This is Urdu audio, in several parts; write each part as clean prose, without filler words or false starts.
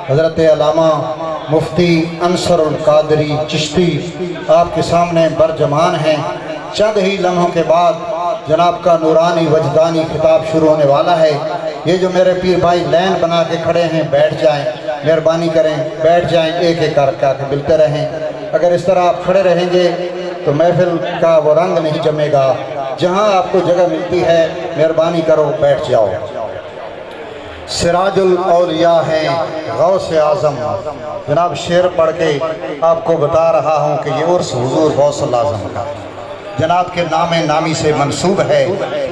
حضرت علامہ مفتی انصر القادری چشتی آپ کے سامنے برجمان ہیں۔ چند ہی لمحوں کے بعد جناب کا نورانی وجدانی خطاب شروع ہونے والا ہے۔ یہ جو میرے پیر بھائی لین بنا کے کھڑے ہیں بیٹھ جائیں، مہربانی کریں بیٹھ جائیں، ایک ایک کر کے ملتے رہیں۔ اگر اس طرح آپ کھڑے رہیں گے تو محفل کا وہ رنگ نہیں جمے گا۔ جہاں آپ کو جگہ ملتی ہے مہربانی کرو بیٹھ جاؤ۔ سراج الاولیاء ہیں غوث اعظم، جناب شعر پڑھ کے آپ کو بتا رہا ہوں کہ یہ عرس حضور غوث اعظم کا جناب کے نام نامی سے منسوب ہے۔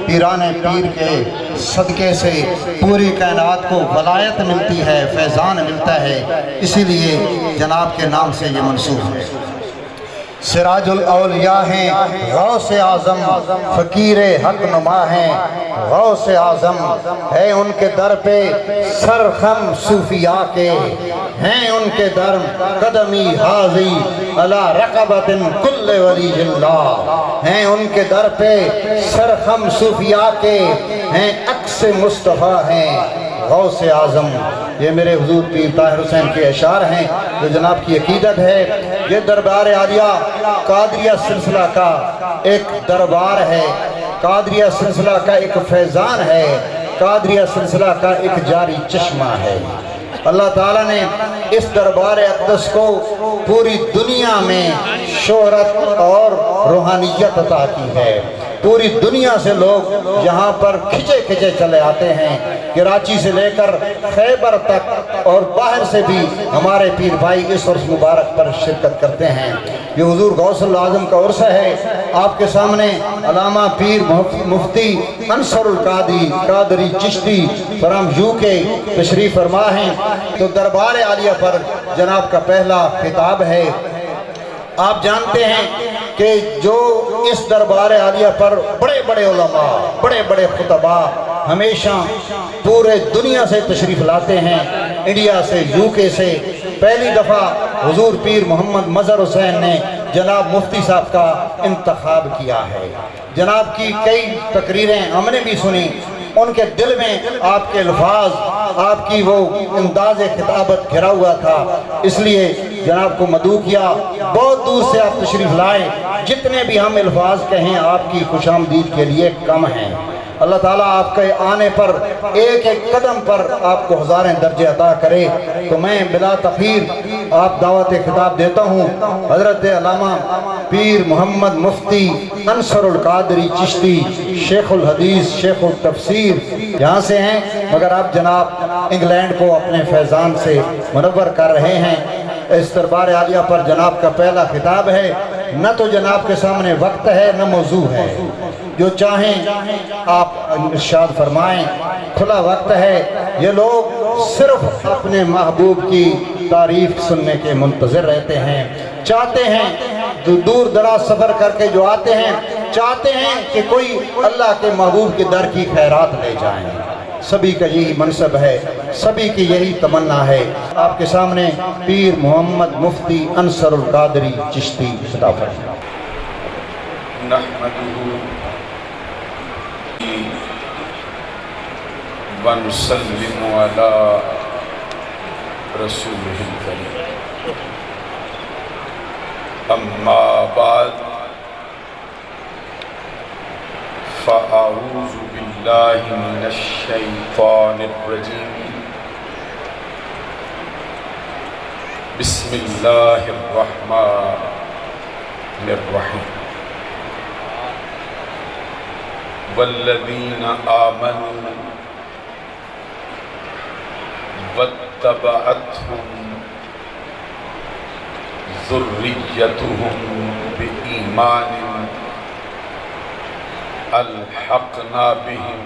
پیران پیر کے صدقے سے پوری کائنات کو ولایت ملتی ہے، فیضان ملتا ہے، اسی لیے جناب کے نام سے یہ منسوب ہے۔ سراج الاولیاء ہیں غوث اعظم، فقیر حق نما ہیں غوث اعظم، ہے ان کے در پہ سرخم صوفیاء کے، ہیں ان کے در قدمی حاضی علی رقبت کل ولی اللہ، ہیں ان کے در پہ سرخم صوفیاء کے، ہیں عکس مصطفیٰ ہیں غوث اعظم۔ یہ میرے حضور پیر طاہر حسین کے اشعار ہیں جو جناب کی عقیدت ہے۔ یہ دربار عالیہ قادریہ سلسلہ کا ایک دربار ہے، قادریہ سلسلہ کا ایک فیضان ہے، قادریہ سلسلہ کا ایک جاری چشمہ ہے۔ اللہ تعالیٰ نے اس دربار اقدس کو پوری دنیا میں شہرت اور روحانیت عطا کی ہے۔ پوری دنیا سے لوگ یہاں پر کھچے کھچے چلے آتے ہیں، کراچی سے لے کر خیبر تک اور باہر سے بھی ہمارے پیر بھائی اس عرس مبارک پر شرکت کرتے ہیں۔ یہ حضور غوث اعظم کا عرس ہے۔ آپ کے سامنے علامہ پیر مفتی انصر القادری چشتی فرام UK تشریف فرما ہیں۔ تو دربار عالیہ پر جناب کا پہلا خطاب ہے۔ آپ جانتے ہیں کہ جو اس دربار عالیہ پر بڑے بڑے علماء، بڑے بڑے خطباء ہمیشہ پورے دنیا سے تشریف لاتے ہیں، انڈیا سے، UK سے۔ پہلی دفعہ حضور پیر محمد مظہر حسین نے جناب مفتی صاحب کا انتخاب کیا ہے۔ جناب کی کئی تقریریں ہم نے بھی سنی، ان کے دل میں آپ کے الفاظ، آپ کی وہ انداز خطابت گھرا ہوا تھا، اس لیے جناب کو مدعو کیا۔ بہت دور سے آپ تشریف لائے، جتنے بھی ہم الفاظ کہیں آپ کی خوش آمدید کے لیے کم ہیں۔ اللہ تعالیٰ آپ کے آنے پر ایک ایک قدم پر آپ کو ہزاریں درجے عطا کرے۔ تو میں بلا تخیر آپ دعوت خطاب دیتا ہوں۔ حضرت علامہ پیر محمد مفتی انصر القادری چشتی، شیخ الحدیث، شیخ التفسیر، یہاں سے ہیں مگر آپ جناب انگلینڈ کو اپنے فیضان سے منور کر رہے ہیں۔ اس دربار عالیہ پر جناب کا پہلا خطاب ہے۔ نہ تو جناب کے سامنے وقت ہے نہ موضوع ہے، جو چاہیں آپ ارشاد فرمائیں، کھلا وقت ہے۔ یہ لوگ صرف اپنے محبوب کی تعریف سننے کے منتظر رہتے ہیں، چاہتے ہیں دور دراز سفر کر کے جو آتے ہیں، چاہتے ہیں کہ کوئی اللہ کے محبوب کے در کی خیرات لے جائیں۔ سبھی کا یہی منصب ہے، سبھی کی یہی تمنا ہے۔ آپ کے سامنے پیر محمد مفتی انصر القادری چشتی خطاب فرمائیں۔ نحمده ونسلم على رسوله الكريم، اما بعد فاعوذ باللہ من الشیطان الرجیم، بسم اللہ الرحمن الرحیم، والذین آمنوا واتبعتهم ذریتهم بإیمان الحقنا بهم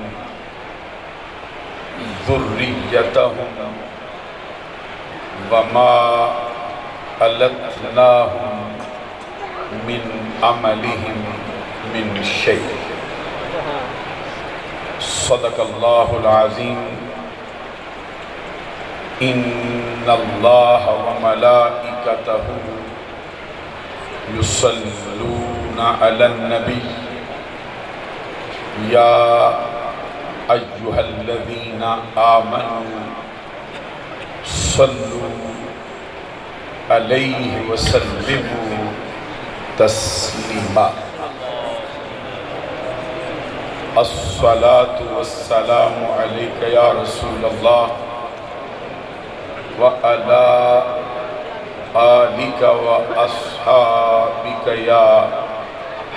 ذریتهم وما ألتناهم من عملهم من شيء، صدق اللہ العظیم۔ ان اللہ وملائکتہ یصلون علی النبی یا ایہا الذین آمنوا صلوا علیہ وسلموا تسلیما الصلاة والسلام علیک یا رسول اللہ وعلی آلک واصحابک یا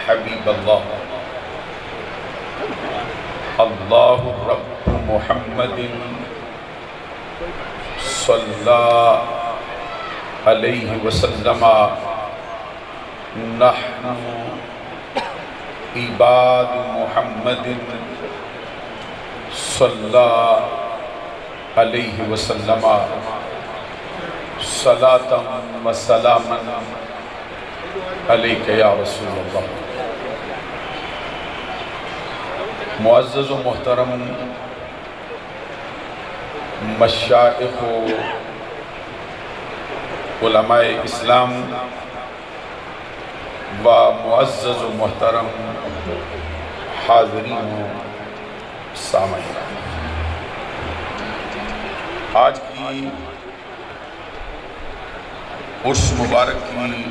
حبیب اللہ اللہ رب محمد صلی علیہ وسلم نحن عباد محمد صلی علیہ وسلم صلاۃ و سلاما علیک یا رسول اللہ۔ معزز و محترم مشائخ و علماء اسلام و معزز و محترم حاضرین و سامعین، آج کی عرس مبارک کی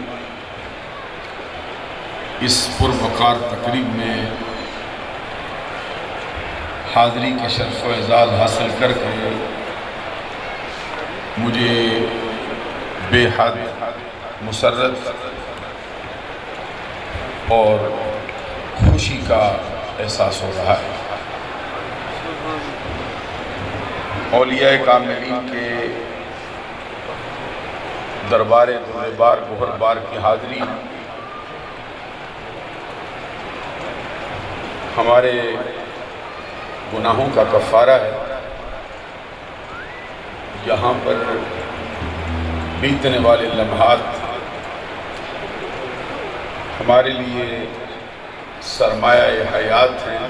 اس پروقار تقریب میں حاضری کا شرف و اعزاز حاصل کر کے مجھے بے حد مسرت اور خوشی کا احساس ہو رہا ہے۔ اولیاء کاملین کے دربار بار گوہر بار کی حاضری ہمارے گناہوں کا کفارہ ہے۔ یہاں پر بیتنے والے لمحات ہمارے لیے سرمایہ حیات ہیں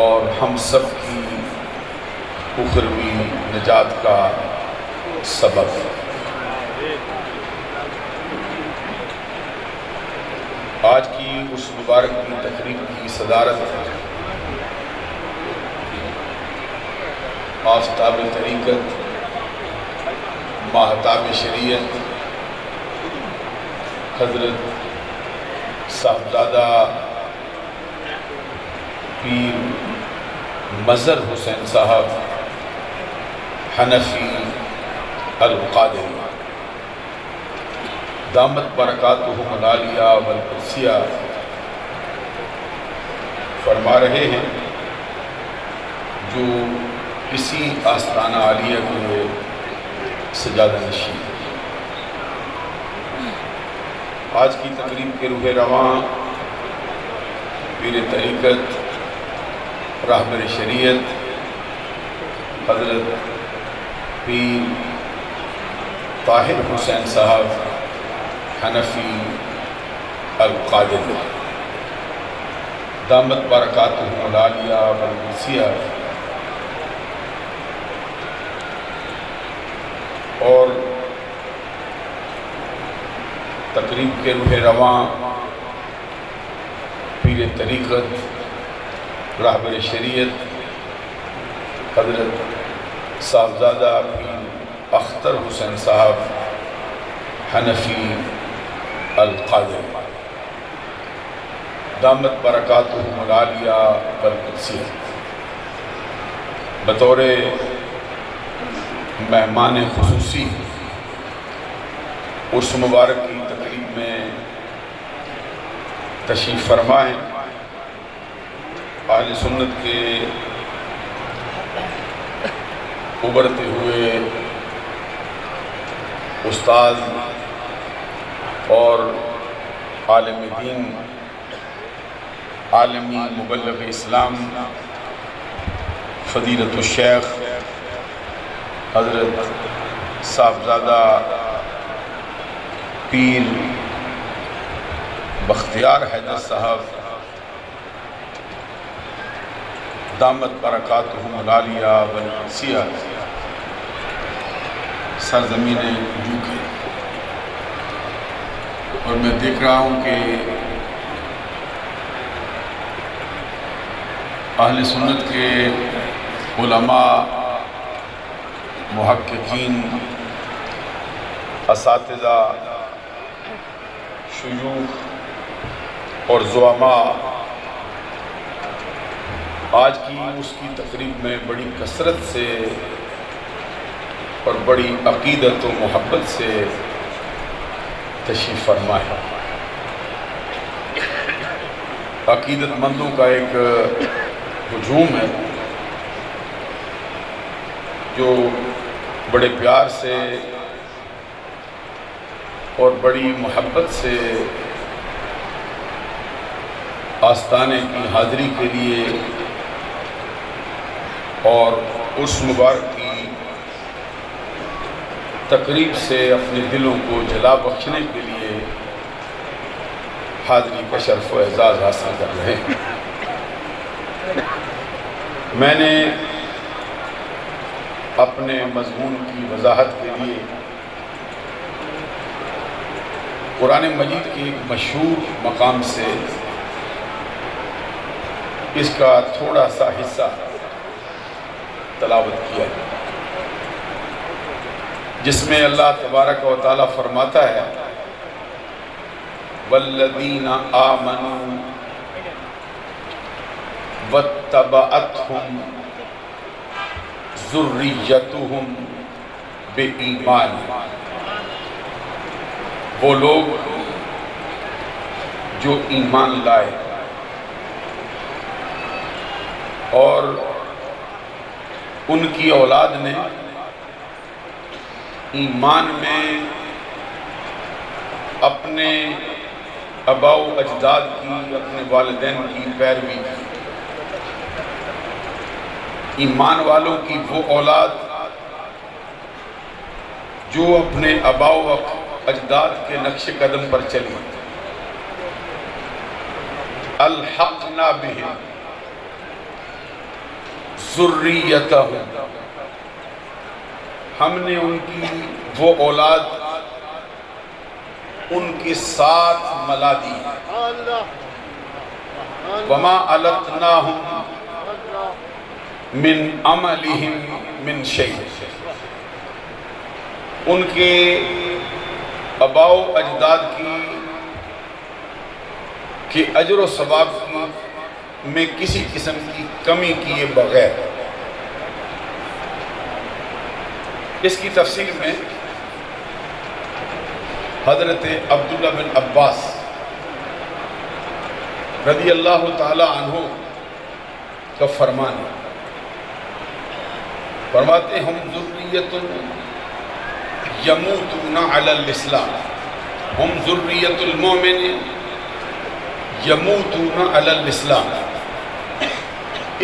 اور ہم سب کی اخروی نجات کا سبب ہے۔ آج کی اس مبارک کی تقریب کی صدارت آفتاب طریقت ماہتاب شریعت حضرت صاحبزادہ پیر مظہر حسین صاحب حنفی القادری دامت برکاتہم العالیہ والقدسیہ فرما رہے ہیں، جو کسی آستانہ عالیہ کے سجادہ نشین۔ آج کی تقریب کے روح رواں پیر طریقت راہبر شریعت حضرت پیر طاہر حسین صاحب حنفی القادری دامت برکاتہم العالیہ والقدسیہ، اور تقریب کے روح رواں پیر طریقت راہبر شریعت حضرت صاحبزادہ پیر اختر حسین صاحب حنفی القادری دامت برکاتہم العالیہ والقدسیہ بطور مہمان خصوصی اس مبارک کی تقریب میں تشریف فرما ہیں۔ اہل سنت کے ابھرتے ہوئے استاد اور عالم دین، عالمی مبلغ اسلام فضیلت الشیخ حضرت صاحبزادہ پیر بختیار حیدر صاحب دامت برکاتہم العالیہ والقدسیہ سرزمین UK، اور میں دیکھ رہا ہوں کہ اہل سنت کے علماء محققین، اساتذہ، شیوخ اور زعماء آج کی اس کی تقریب میں بڑی کثرت سے اور بڑی عقیدت و محبت سے تشریف فرما ہے۔ عقیدت مندوں کا ایک ہجوم ہے جو بڑے پیار سے اور بڑی محبت سے آستانے کی حاضری کے لیے اور اس مبارک کی تقریب سے اپنے دلوں کو جلا بخشنے کے لیے حاضری کا شرف و اعزاز حاصل کر رہے ہیں۔ میں نے اپنے مضمون کی وضاحت کے لیے قرآن مجید کے ایک مشہور مقام سے اس کا تھوڑا سا حصہ تلاوت کیا ہے، جس میں اللہ تبارک و تعالیٰ فرماتا ہے والذین آمنوا واتبعتہم ذریتہم بإیمان، وہ لوگ جو ایمان لائے اور ان کی اولاد نے ایمان میں اپنے آباء و اجداد کی، اپنے والدین کی پیروی کی۔ ایمان والوں کی وہ اولاد جو اپنے آباء و اجداد کے نقش قدم پر چلی، الحقنا بہم ذریتہم، ہم نے ان کی وہ اولاد ان کے ساتھ ملا دی، وما التناہم من عملہم من شیء، ان کے آباء و اجداد کی اجر و ثواب میں کسی قسم کی کمی کیے بغیر۔ اس کی تفسیر میں حضرت عبداللہ بن عباس رضی اللہ تعالی عنہ کا فرمان ہے، فرماتے ہم ذریت یموتون علی الاسلام، ہم ذریت المومن یموتون علی الاسلام۔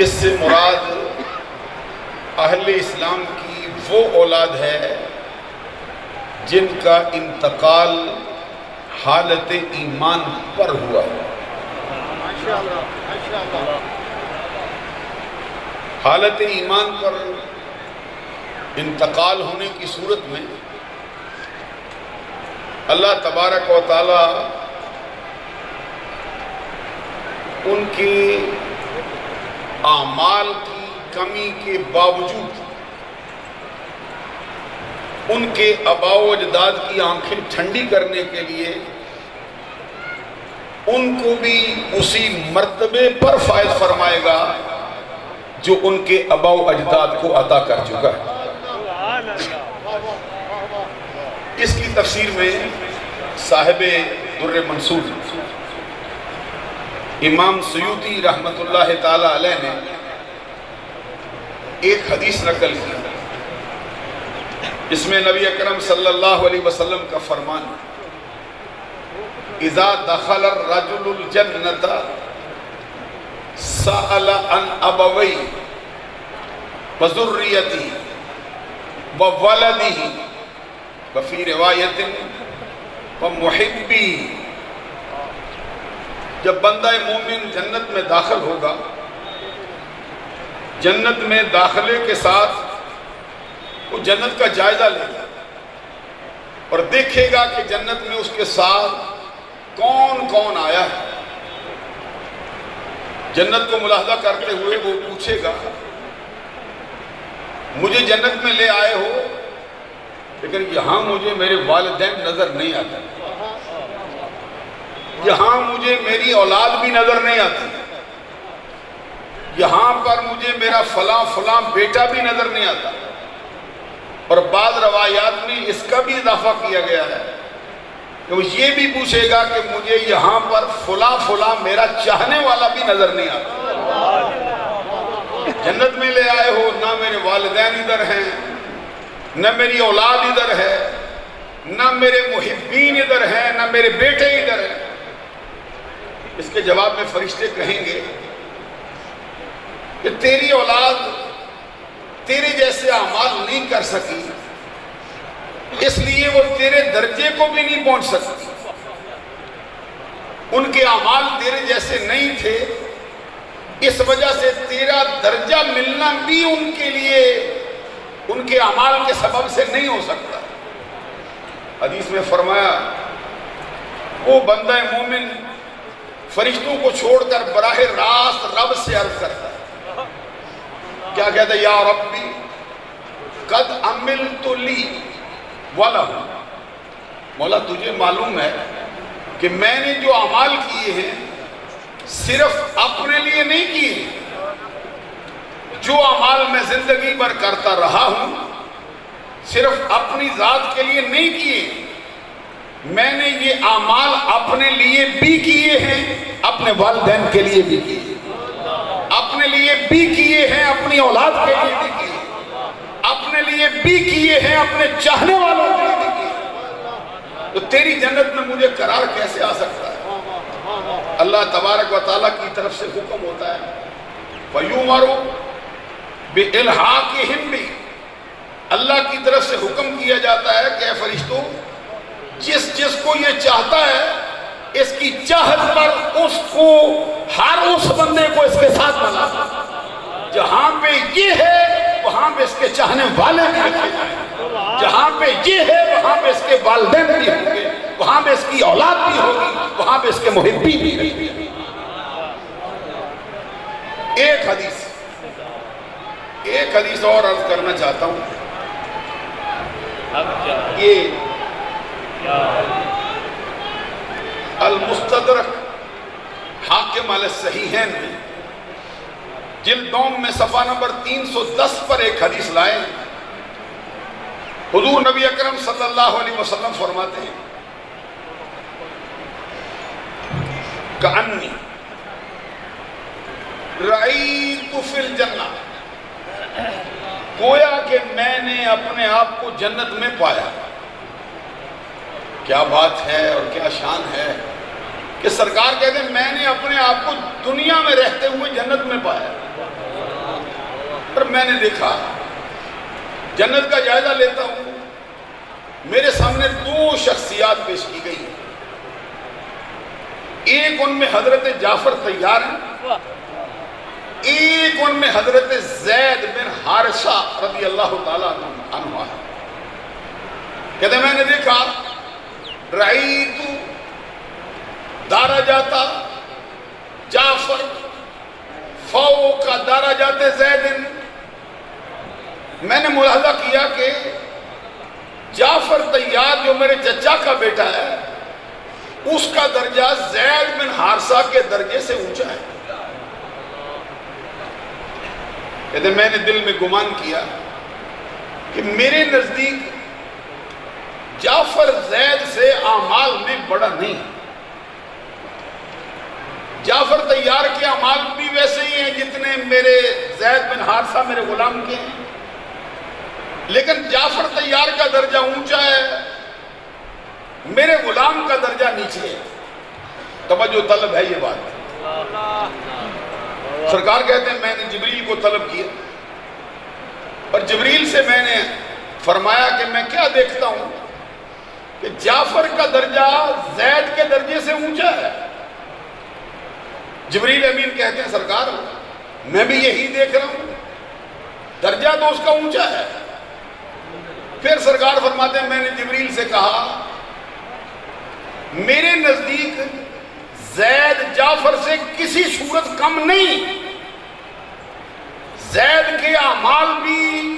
اس سے مراد اہل اسلام کی وہ اولاد ہے جن کا انتقال حالت ایمان پر ہوا ہے۔ حالت ایمان پر انتقال ہونے کی صورت میں اللہ تبارک و تعالی ان کے اعمال کی کمی کے باوجود ان کے آباء و اجداد کی آنکھیں ٹھنڈی کرنے کے لیے ان کو بھی اسی مرتبے پر فائز فرمائے گا جو ان کے آباء و اجداد کو عطا کر چکا ہے۔ اس کی تفسیر میں صاحب در منصور امام سیوطی رحمت اللہ تعالی علیہ نے ایک حدیث نقل کی، اس میں نبی اکرم صلی اللہ علیہ وسلم کا فرمان، اذا دخل الرجل الجنت سأل عن ابوی وذریتی وولدی وفی روایت ومحبی، جب بندہ مومن جنت میں داخل ہوگا، جنت میں داخلے کے ساتھ وہ جنت کا جائزہ لے گا اور دیکھے گا کہ جنت میں اس کے ساتھ کون کون آیا ہے۔ جنت کو ملاحظہ کرتے ہوئے وہ پوچھے گا، مجھے جنت میں لے آئے ہو لیکن یہاں مجھے میرے والدین نظر نہیں آتے، یہاں مجھے میری اولاد بھی نظر نہیں آتی، یہاں پر مجھے میرا فلاں فلاں بیٹا بھی نظر نہیں آتا۔ اور بعض روایات میں اس کا بھی اضافہ کیا گیا ہے کہ وہ یہ بھی پوچھے گا کہ مجھے یہاں پر فلاں فلاں میرا چاہنے والا بھی نظر نہیں آتا۔ جنت میں لے آئے ہو، نہ میرے والدین ادھر ہیں، نہ میری اولاد ادھر ہے، نہ میرے محبین ادھر ہیں، نہ میرے بیٹے ادھر ہیں۔ اس کے جواب میں فرشتے کہیں گے کہ تیری اولاد تیرے جیسے اعمال نہیں کر سکی، اس لیے وہ تیرے درجے کو بھی نہیں پہنچ سکتی، ان کے اعمال تیرے جیسے نہیں تھے، اس وجہ سے تیرا درجہ ملنا بھی ان کے لیے ان کے اعمال کے سبب سے نہیں ہو سکتا۔ حدیث میں فرمایا وہ بندہ مومن فرشتوں کو چھوڑ کر براہ راست رب سے عرض کرتا ہے، کیا کہتا ہے؟ یا ربی قد عملت لی ولہ، مولا تجھے معلوم ہے کہ میں نے جو اعمال کیے ہیں صرف اپنے لیے نہیں کیے، جو اعمال میں زندگی بھر کرتا رہا ہوں صرف اپنی ذات کے لیے نہیں کیے، میں نے یہ اعمال اپنے لیے بھی کیے ہیں، اپنے والدین کے لیے بھی کیے، اپنے لیے بھی کیے ہیں، اپنی اولاد کے لیے بھی کیے، اپنے لیے بھی کیے ہیں، اپنے چاہنے والوں کے لیے بھی کیے۔ تو تیری جنت میں مجھے قرار کیسے آ سکتا ہے؟ اللہ تبارک و تعالیٰ کی طرف سے حکم ہوتا ہے، وَيُمَرُ بِإِلْحَاقِهِمْ بِهِ، اللہ کی طرف سے حکم کیا جاتا ہے کہ اے فرشتوں، جس جس کو یہ چاہتا ہے اس کی چاہت پر اس کو، ہر اس بندے کو اس کے ساتھ ملا، جہاں پہ یہ ہے وہاں پہ اس کے چاہنے والے بھی رکھے جائیں، جہاں پہ یہ ہے وہاں پہ اس کے والدین بھی ہوں گے، وہاں پہ اس کی اولاد بھی ہوگی، وہاں پہ اس کے محبین بھی رہیں گے۔ ایک حدیث اور عرض کرنا چاہتا ہوں، یہ المستدرک حاکم علی الصحیحین میں جلد دوم میں صفحہ نمبر 310 پر ایک حدیث لائے۔ حضور نبی اکرم صلی اللہ علیہ وسلم فرماتے ہیں کأنی رأیت فی الجنہ، گویا کہ میں نے اپنے آپ کو جنت میں پایا۔ کیا بات ہے اور کیا شان ہے کہ سرکار کہتے ہیں میں نے اپنے آپ کو دنیا میں رہتے ہوئے جنت میں پایا، پر میں نے دیکھا، جنت کا جائزہ لیتا ہوں، میرے سامنے دو شخصیات پیش کی گئی، ایک ان میں حضرت جعفر طیار ہیں، ایک ان میں حضرت زید بن حارثہ رضی اللہ تعالیٰ عنہ ہے۔ کہتے ہیں میں نے دیکھا رأیت درجات جعفر فوق درجات زید، میں نے ملاحظہ کیا کہ جعفر طیار جو میرے چچا کا بیٹا ہے اس کا درجہ زید بن حارثہ کے درجے سے اونچا ہے۔ کہتے ہیں میں نے دل میں گمان کیا کہ میرے نزدیک جعفر زید سے اعمال میں بڑا نہیں، جعفر طیار کے اعمال بھی ویسے ہی ہیں جتنے میرے زید بن حارثہ میرے غلام کے ہیں، لیکن جعفر طیار کا درجہ اونچا ہے، میرے غلام کا درجہ نیچے ہے۔ توجہ طلب ہے یہ بات۔ سرکار کہتے ہیں میں نے جبریل کو طلب کیا اور جبریل سے میں نے فرمایا کہ میں کیا دیکھتا ہوں کہ جعفر کا درجہ زید کے درجے سے اونچا ہے۔ جبریل امین کہتے ہیں سرکار میں بھی یہی دیکھ رہا ہوں، درجہ تو اس کا اونچا ہے۔ پھر سرکار فرماتے ہیں میں نے جبریل سے کہا میرے نزدیک زید جعفر سے کسی صورت کم نہیں، زید کے اعمال بھی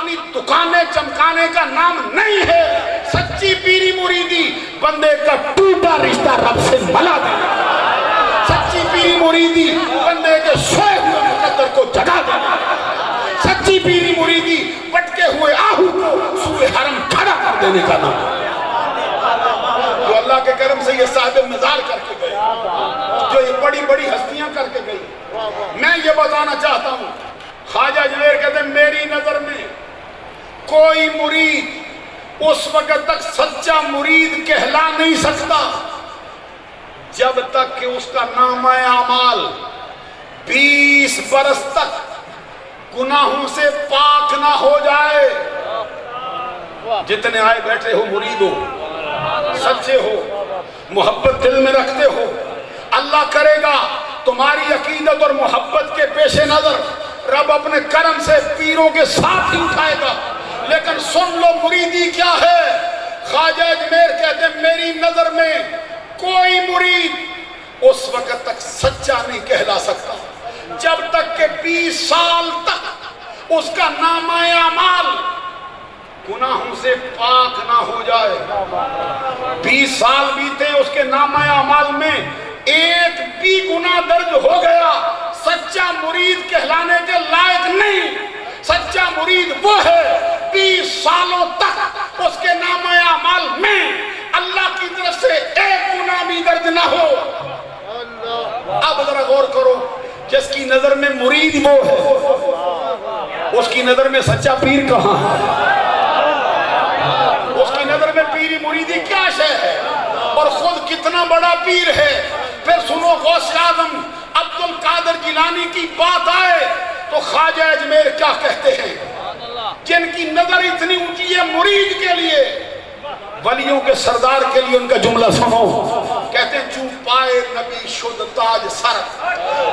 اپنی دکانیں چمکانے کا نام نہیں ہے. سچی پیری مریدی بندے کا ٹوٹا رشتہ رب سے ملا دینا. سچی پیری مریدی بندے کے سوئے ہوئے مقدر کو جگا دینا. سچی پیری مریدی بٹکے ہوئے آہو کو سوئے حرم کھڑا کر دینے کا نام. جو اللہ کے کرم سے یہ صاحب مزار کر کے گئے, جو یہ بڑی بڑی ہستیاں کر کے گئی. میں یہ بتانا چاہتا ہوں, خواجہ اجمیر کہتے ہیں میری نظر میں کوئی مرید اس وقت تک سچا مرید کہلا نہیں سکتا جب تک کہ اس کا نامہ اعمال 20 برس تک گناہوں سے پاک نہ ہو جائے. جتنے آئے بیٹھے ہو مرید ہو, سچے ہو, محبت دل میں رکھتے ہو, اللہ کرے گا تمہاری عقیدت اور محبت کے پیش نظر رب اپنے کرم سے پیروں کے ساتھ ہی اٹھائے گا. لیکن سن لو مریدی کیا ہے. خواجہ اجمیر کہتے ہیں میری نظر میں کوئی مرید اس وقت تک سچا نہیں کہلا سکتا جب تک کہ 20 سال تک اس کا نامہ اعمال گناہوں سے پاک نہ ہو جائے. 20 سال بیتے اس کے نامہ اعمال میں ایک بھی گناہ درج ہو گیا, سچا مرید کہلانے کے لائق نہیں. سچا مرید وہ ہے 20 سالوں تک اس کے نامہ اعمال میں اللہ کی طرف سے ایک گناہ بھی درج نہ ہو. اب ذرا غور کرو, جس کی نظر میں مرید وہ ہے اس کی نظر میں سچا پیر کہاں ہے؟ اس کی نظر میں پیری مریدی کیا شے ہے اور خود کتنا بڑا پیر ہے. پھر سنو غوث اعظم عبد القادر جیلانی کی بات آئے تو خواجہ اجمیر کیا کہتے ہیں, جن کی نظر اتنی اونچی ہے مرید کے لیے, ولیوں کے سردار کے لیے ان کا جملہ سنو. کہتے ہیں چوں پائے نبی شد تاج سر,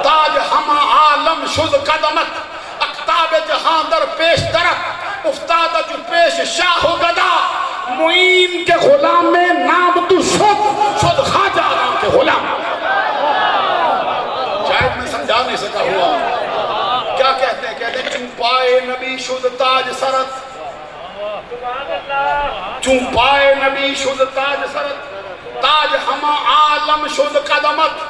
تاج ہما عالم شد قدمت, اقتاب جہاں در پیش درت, افتادہ جو پیش شاہ و گدا, معین کے غلام میں نام تو شد خواجہ اعظم کے غلام. شاید میں سمجھا نہیں سکا ہوا کیا کہتے ہیں. کہتے ہیں چوں پائے نبی شد تاج سرت, چوں پائے نبی شد تاج سرت, تاج ہما عالم شد قدمت.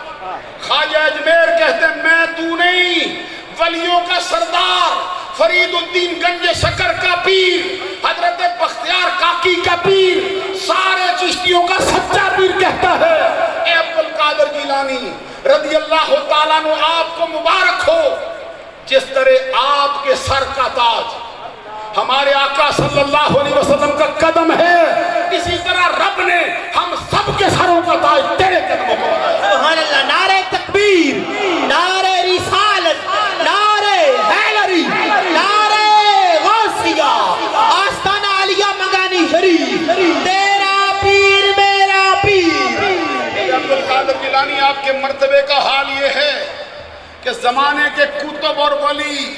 خواجہ اجمیر کہتے ہیں میں تو نہیں, ولیوں کا سردار فرید الدین گنج شکر کا پیر, حضرت بختیار کاکی کا پیر, سارے چشتیوں کا سچا پیر کہتا ہے اے عبد القادر جیلانی رضی اللہ تعالیٰ عنہ آپ کو مبارک ہو. جس طرح آپ کے سر کا تاج ہمارے آقا صلی اللہ علیہ وسلم کا قدم ہے, اسی طرح رب نے ہم سب کے سروں کا تاج تیرے قدموں کو بنایا. سبحان اللہ. نعرہ تکبیر, نعرہ رسالت, نعرہ حیدری, نعرہ غوثیہ, آستانہ عالیہ منگانی شریف, تیرا پیر میرا پیر. عبد القادر جیلانی آپ کے مرتبے کا حال یہ ہے کہ زمانے کے کتب اور ولی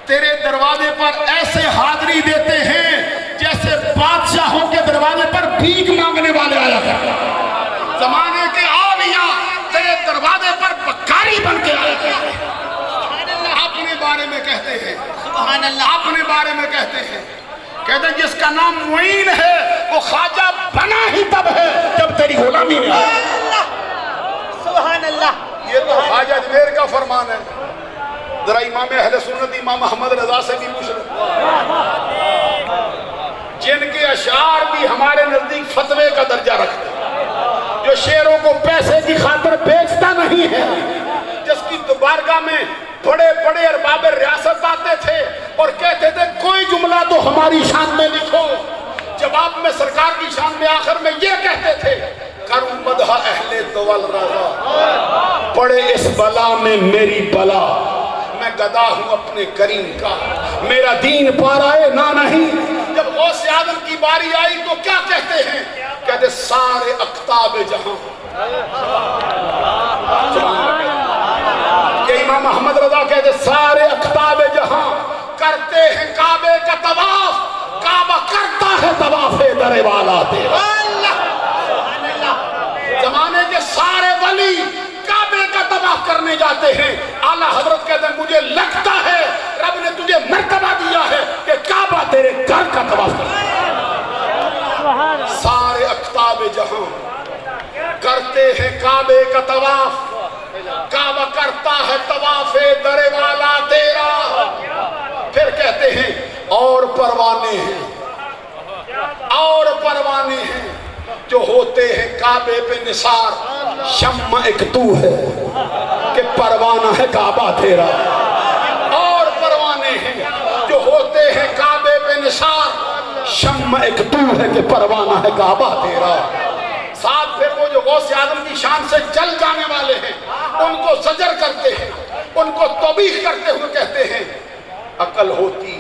تیرے دروازے پر ایسے حاضری دیتے ہیں جیسے بادشاہوں کے دروازے پر بھیک مانگنے والے آیا کرتے ہیں. زمانے کے اولیاء تیرے دروازے پر بکاری بن کے آیا کرتے ہیں. اپنے بارے میں کہتے ہیں, سبحان اللہ. اپنے بارے میں کہتے ہیں, کہتے ہیں جس کا نام معین ہے وہ خواجہ بنا ہی تب ہے جب تیری غلامی میں آیا. سبحان اللہ. یہ تو خواجہ اجمیر کا فرمان ہے. ذرا امام اہل سنت امام محمد رضا سے بھی پوچھ لو, جن کے اشعار بھی ہمارے نزدیک فتوے کا درجہ رکھتے ہیں, جو شعروں کو پیسے کی خاطر بیچتا نہیں ہے, جس کی بارگاہ میں بڑے بڑے ارباب ریاست آتے تھے اور کہتے تھے کوئی جملہ تو ہماری شان میں لکھو. جواب میں سرکار کی شان میں آخر میں یہ کہتے تھے کروں مدح اہل دول رضا, پڑے اس بلا میں میری بلا, میں گدا ہوں اپنے کریم کا, میرا دین پارائے نہ نہیں. جب غوث اعظم کی باری آئی تو کیا کہتے ہیں, کہتے سارے اقطاب جہاں. یہ امام محمد رضا کہتے سارے اقطاب جہاں کرتے ہیں کعبے کا طواف, کعبہ کرتا ہے طواف در والا تیرا. زمانے کے سارے ولی کعبے کا طواف کرنے جاتے ہیں اعلیٰ حضرت کہتے ہیں مجھے لگتا ہے رب نے تجھے مرتبہ دیا ہے کہ کعبہ تیرے گھر کا طواف کرنا۔ سارے اقطاب جہاں کرتے ہیں کعبے کا طواف، کعبہ کرتا ہے طواف در والا تیرا، پھر کہتے ہیں اور پروانے ہیں، اور پروانے ہیں جو ہوتے ہیں کعبے پہ نثار، شمع ایک تو ہے کہ پروانہ ہے کعبہ تیرا، اور پروانے ہیں جو ہوتے ہیں کعبے پہ نثار، شمع ایک تو ہے کہ پروانہ ہے کعبہ تیرا۔ ساتھ پھر وہ جو غوث اعظم کی شان سے جل جانے والے ہیں ان کو زجر کرتے ہیں، ان کو توبیخ کرتے ہوئے کہتے ہیں عقل ہوتی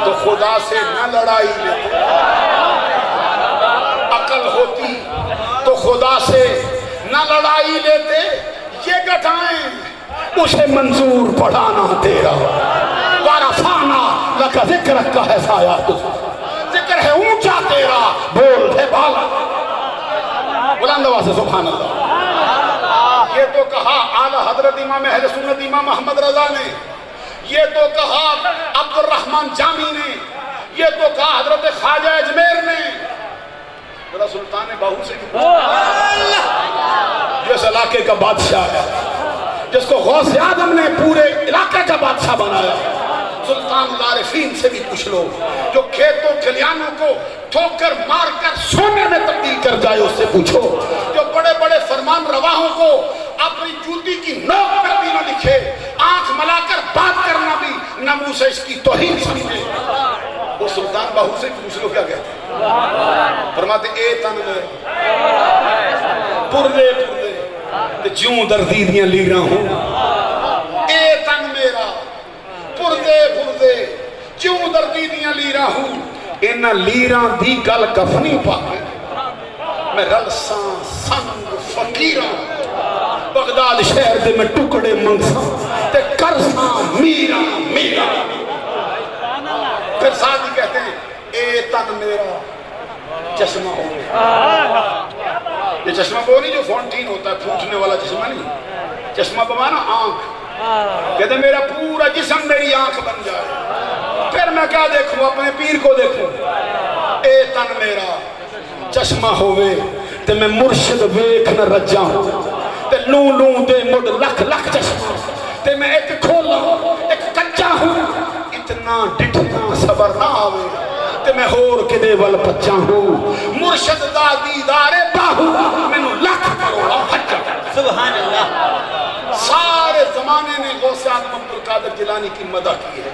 تو خدا سے نہ لڑائی لیتے، عقل ہوتی تو خدا سے نہ لڑائی لیتے، یہ گٹھائیں اسے منظور پڑھانا تیرا، وَرَفَعْنَا لَكَ ذِكْرَكَ کا ہے سایہ تجھ، ذکر ہے اونچا تیرا، بول ہے بالا، بلند آواز سے سبحان اللہ۔ یہ تو کہا اعلیٰ حضرت امام اہل سنت امام محمد رضا نے، یہ تو کہا عبد الرحمن جامی نے، یہ تو کہا حضرت خواجہ اجمیر نے۔ ذرا سلطان باہو سے جس علاقے کا بادشاہ ہے، جس کو غوث اعظم نے پورے علاقے کا بادشاہ بنایا، سلطان العارفین سے بھی پوچھ لو، جو کھیتوں کھلیانوں کو ٹھوکر مار کر سونے میں تبدیل کر جائے اس سے پوچھو، جو بڑے بڑے فرمان رواہوں کو اپنی جوتی کی نوک پر بھی نہ لکھے، آنکھ ملا کر بات کرنا بھی ناموس ہے، اس کی توہین سمجھے، وہ سلطان باہو سے پوچھ لو کیا کہتے ہیں، فرماتے اے تن میں پردے پردے تے جوں دردیدیاں لیراں ہوں، اے تن میرا پردے پردے جوں دردیدیاں لیراں ہوں، انہاں لیراں دی گل کفنی پا میں رلساں سنگ فقیراں، بغداد شہر دے میں ٹکڑے منگساں تے کرساں میرا میرا۔ پھر ساتھ ہی کہتے ہیں اے تن میرا چشمہ ہو، یہ چشمہ وہ نہیں جو فونٹین ہوتا ہے پھوٹنے والا چشمہ نہیں، چشمہ بمانا آنکھ، کہتے ہیں میرا پورا جسم میری آنکھ بن جائے، پھر میں کیا دیکھوں اپنے پیر کو دیکھوں، اے تن میرا چشمہ ہوئے تے میں مرشد ویکھ نہ رجاں تے لوں لوں دے مڈ لکھ لکھ چشمہ تے میں ایک کھولا ایک کچا ہوں، اتنا ڈٹھنا صبر نہ آوے تے میں ہور کدے ول پچا ہوں، مرشد دا دیدار باہو مینوں لکھ کروڑا حجا۔ سبحان اللہ۔ سارے زمانے نے غوث اعظم عبد القادر جیلانی کی مدح کی ہے،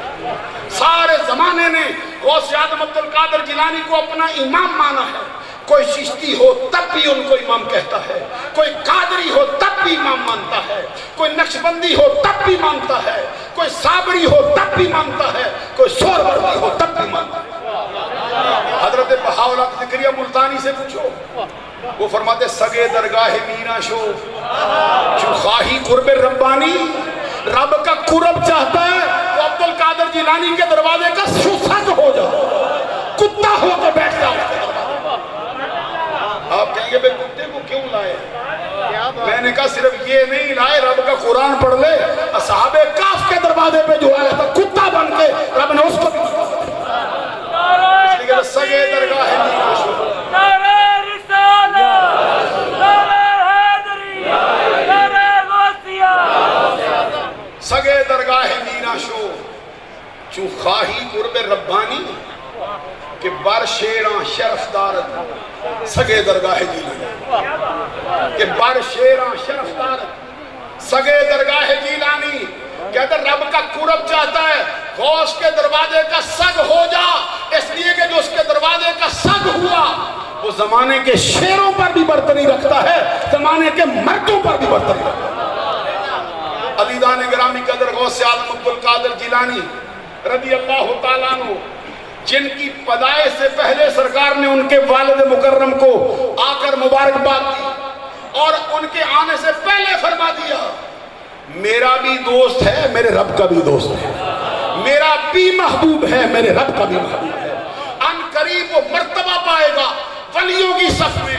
سارے زمانے نے غوث اعظم عبد القادر جیلانی کو اپنا امام مانا ہے، کوئی چشتی ہو تب بھی ان کو امام کہتا ہے، کوئی قادری ہو تب بھی امام مانتا ہے، کوئی نقشبندی ہو تب بھی مانتا ہے، کوئی صابری ہو تب بھی مانتا ہے، کوئی سہروردی ہو تب بھی مانتا ہے۔ حضرت بہاؤالحق ذکریہ ملتانی سے پوچھو، وہ فرماتے سگے درگاہ میرا شو جو خواہی قرب ربانی، رب کا قرب چاہتا ہے تو عبد القادر جیلانی کے دروازے کا سگ ہو جاؤ، کتا ہو کے بیٹھ جاؤ۔ آپ کہیں گے بے کتے کو کیوں لائے؟ میں نے کہا صرف یہ نہیں لائے، رب کا قرآن پڑھ لے، اصحاب کاف کے دروازے پہ جو آیا تھا کتا بن کے رب نے اس کو بھی اس لیے کہ سگے درگاہ میرا شو، سگے درگاہ میرا شو چو خواہی قرب ربانی کہ بر شیراں شرف دارت، سگے درگاہ جیلانی کہ بر شیراں شرف دارت، سگے درگاہ جیلانی کہتا رب کا قرب چاہتا ہے غوث کے دروازے کا سگ ہو جا، اس لیے کہ جو اس کے دروازے کا سگ ہوا وہ زمانے کے شیروں پر بھی برتری رکھتا ہے، زمانے کے مردوں پر بھی برتری رکھتا ہے۔ عزیزان گرامی قدر غوث اعظم عبد القادر جیلانی رضی اللہ تعالیٰ عنہ، جن کی پیدائش سے پہلے سرکار نے ان کے والد مکرم کو آ کر مبارکباد دی اور ان کے آنے سے پہلے فرما دیا میرا بھی دوست ہے میرے رب کا بھی دوست ہے، میرا بھی محبوب ہے میرے رب کا بھی محبوب ہے، ان قریب وہ مرتبہ پائے گا ولیوں کی صف میں،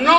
9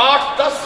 8-10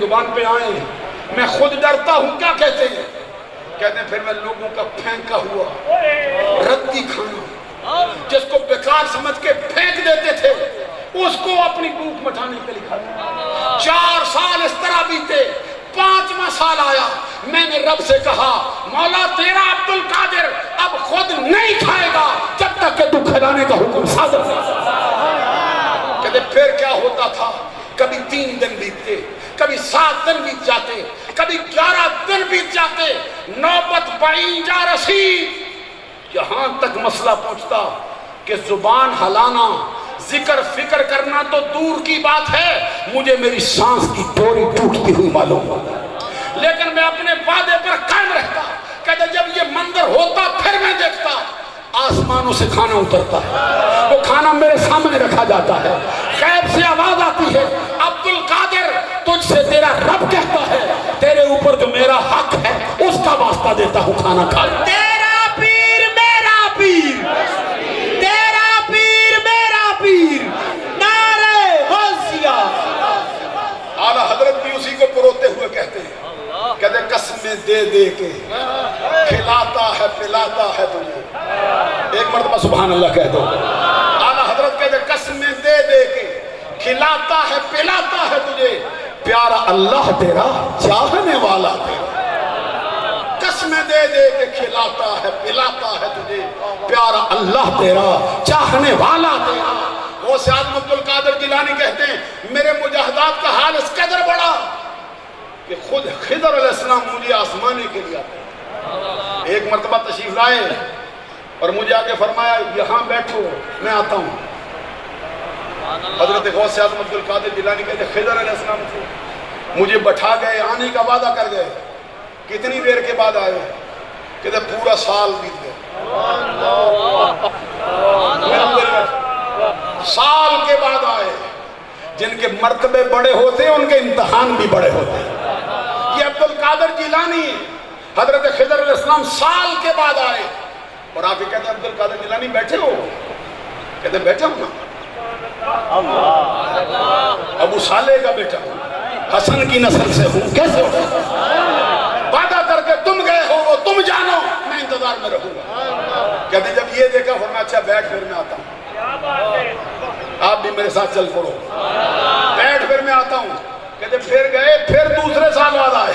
زبان پہ آئیں میں خود ڈرتا ہوں. کیا کہتے ہیں؟ کہتے ہیں پھر میں لوگوں کا پھینکا ہوا ردی کھانا جس کو بیکار سمجھ کے پھینک دیتے تھے اس کو اپنی بھوک مٹانے کے لیے کھاتا. 4 سال اس طرح بیتے. 5واں سال آیا, میں نے رب سے کہا مولا تیرا عبد القادر اب خود نہیں کھائے گا جب تک کہ تو کھلانے کا حکم صادر نہیں. کہتے پھر کیا ہوتا تھا؟ کبھی 3 دن بیتتے, کبھی 7 دن بیت جاتے, کبھی 11 دن بیت جاتے. نوبت بعین جا رسی, یہاں تک مسئلہ پہنچتا کہ زبان ہلانا, ذکر فکر کرنا تو دور کی بات ہے, مجھے میری سانس کی ڈوری ٹوٹتی ہوئی معلوم ہوتا, لیکن میں اپنے وعدے پر قائم رہتا. کہتے جب یہ منظر ہوتا پھر میں دیکھتا آسمانوں سے کھانا اترتا ہے, وہ کھانا میرے سامنے رکھا جاتا ہے, غیب سے آواز آتی ہے عبد القادر تجھ سے تیرا رب کہتا ہے تیرے اوپر جو میرا حق ہے اس کا واسطہ دیتا ہوں کھانا کھا لے. تیرا پیر میرا پیر, تیرا پیر میرا پیر, نعرے غوثیہ. اعلیٰ حضرت بھی اسی کو پروتے ہوئے کہتے ہیں, کہتے قسمیں دے دے کے کھلاتا ہے پلاتا ہے تجھے. ایک مرتبہ سبحان اللہ کہہ دو. اعلیٰ حضرت کہتے قسمیں دے دے کے کھلاتا ہے پلاتا ہے تجھے, پیارا اللہ تیرا چاہنے والا تیرا. قسمیں دے دے کے کھلاتا ہے پلاتا ہے تجھے, پیارا اللہ تیرا چاہنے والا تیرا. غوث اعظم عبد القادر جیلانی کہتے ہیں میرے مجاہدات کا حال اس قدر بڑا کہ خود خضر علیہ السلام مجھے آسمانے کے لیے آتے. ایک مرتبہ تشریف لائے اور مجھے آگے فرمایا یہاں بیٹھو میں آتا ہوں. حضرت غوث اعظم عبد القادر جیلانی کہتے خضر علیہ السلام سے مجھے بٹھا گئے, آنے کا وعدہ کر گئے. کتنی دیر کے بعد آئے؟ کہتے پورا سال بیت گئے. سال کے بعد آئے. جن کے مرتبے بڑے ہوتے ہیں ان کے امتحان بھی بڑے ہوتے ہیں. یہ عبد القادر جیلانی حضرت خضر علیہ السلام سال کے بعد آئے اور آپ یہ کہتے ہیں عبد القادر جیلانی بیٹھے ہو؟ کہتے بیٹھا ہوں نا, ابو صالح کا بیٹا ہوں, حسن کی نسل سے ہوں. کیسے ہو؟ وعدہ کر کے تم گئے ہو تم جانو, میں انتظار میں رہوں گا. کہتے جب یہ دیکھا فرمایا اچھا بیٹھ پھر میں آتا ہوں, آپ بھی میرے ساتھ چل پڑو, بیٹھ پھر میں آتا ہوں. کہتے پھر گئے, پھر دوسرے سال بعد آئے.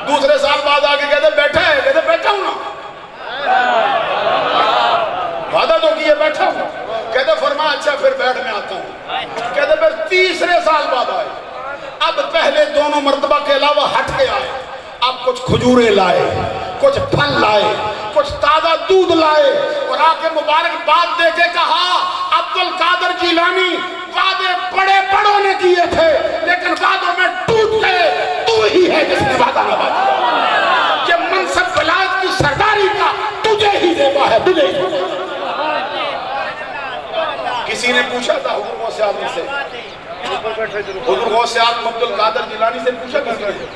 دوسرے سال بعد آ کے کہتے بیٹھا ہے؟ کہتے بیٹھا ہوں نا, وعدہ تو کیے بیٹھا ہوں. کہتے فرمایا اچھا پھر بیٹھ میں آتا ہوں. کہتے پھر تیسرے سال بعد آئے. اب پہلے دونوں مرتبہ کے علاوہ ہٹ کے آئے. اب کچھ کھجوریں لائے, کچھ پھل لائے, کچھ تازہ دودھ لائے اور آ کے مبارک بات دے کے کہا عبد القادر جیلانی وعدے بڑے بڑوں نے کیے تھے لیکن وعدوں میں ٹوٹ گئے, تو ہی ہے جس نے وعدہ نبھایا. یہ منصب ولایت کی سرداری کا تجھے ہی دیتا ہے, تجھے ہی. کسی نے پوچھا تھا حضور غوث اعظم سے, حضور غوث اعظم عبد القادر جیلانی سے پوچھا کسی نے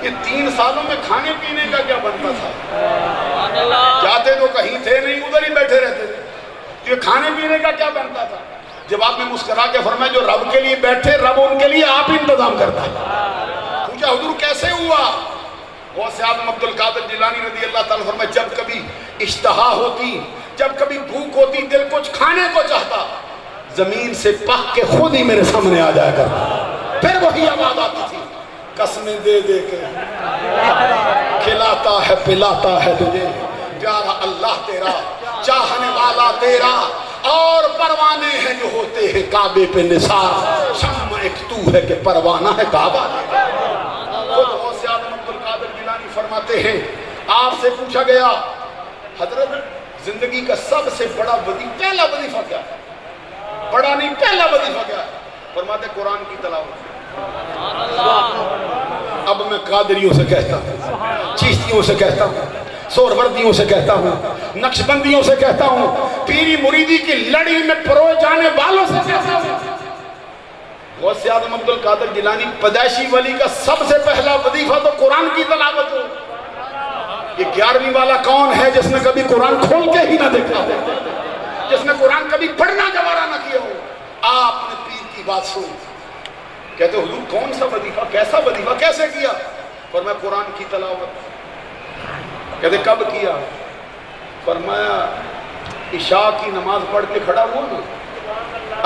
کہ 3 سالوں میں کھانے پینے کا کیا بنتا تھا؟ جاتے تو کہیں تھے نہیں, ادھر ہی بیٹھے رہتے تھے. یہ کھانے پینے کا کیا بنتا تھا؟ جواب میں مسکرا کے فرمایا جو رب کے لیے بیٹھے رب ان کے لیے آپ انتظام کرتا ہے. پوچھا حضور کیسے ہوا؟ غوث اعظم عبد القادر جیلانی رضی اللہ تعالیٰ فرمایا جب کبھی اشتہا ہوتی, جب کبھی بھوک ہوتی, دل کچھ کھانے کو چاہتا, زمین سے پک کے خود ہی میرے سامنے آ جایا کرتا, پھر وہی آواز آتی تھی قسمیں دے دے کے کھلاتا ہے پلاتا ہے تجھے, پیارا اللہ تیرا چاہنے والا تیرا, اور پروانے ہیں جو ہوتے ہیں کعبے پہ نثار, شمع ایک تو ہے کہ پروانہ ہے کعبہ. خود غوث اعظم عبد القادر جیلانی فرماتے ہیں آپ سے پوچھا گیا حضرت زندگی کا سب سے بڑا پہلا وظیفہ کیا ہے؟ بڑا نہیں پہلا وظیفہ کیا ہے؟ فرماتے قرآن کی تلاوت. اب میں قادریوں سے کہتا ہوں, چیشتیوں سے کہتا ہوں, سہروردیوں سے کہتا ہوں, نقشبندیوں سے کہتا ہوں, پیری مریدی کی لڑی میں پروئے جانے والوں سے کہتا ہوں. غوث اعظم عبد القادر جیلانی پیدائشی ولی کا سب سے پہلا وظیفہ تو قرآن کی تلاوت ہو. یہ 11ویں والا کون ہے جس نے کبھی قرآن کھول کے ہی نہ دیکھا ہو, جس نے قرآن کبھی پڑھنا گوارا نہ کیا ہو؟ آپ نے پیر کی بات سنی, کہتے حضور کون سا وظیفہ، کیسا وظیفہ، کیسے کیا؟ فرمایا قرآن کی تلاوت۔ کہتے کب کیا؟ فرمایا عشاء کی نماز پڑھ کے کھڑا ہوا نا،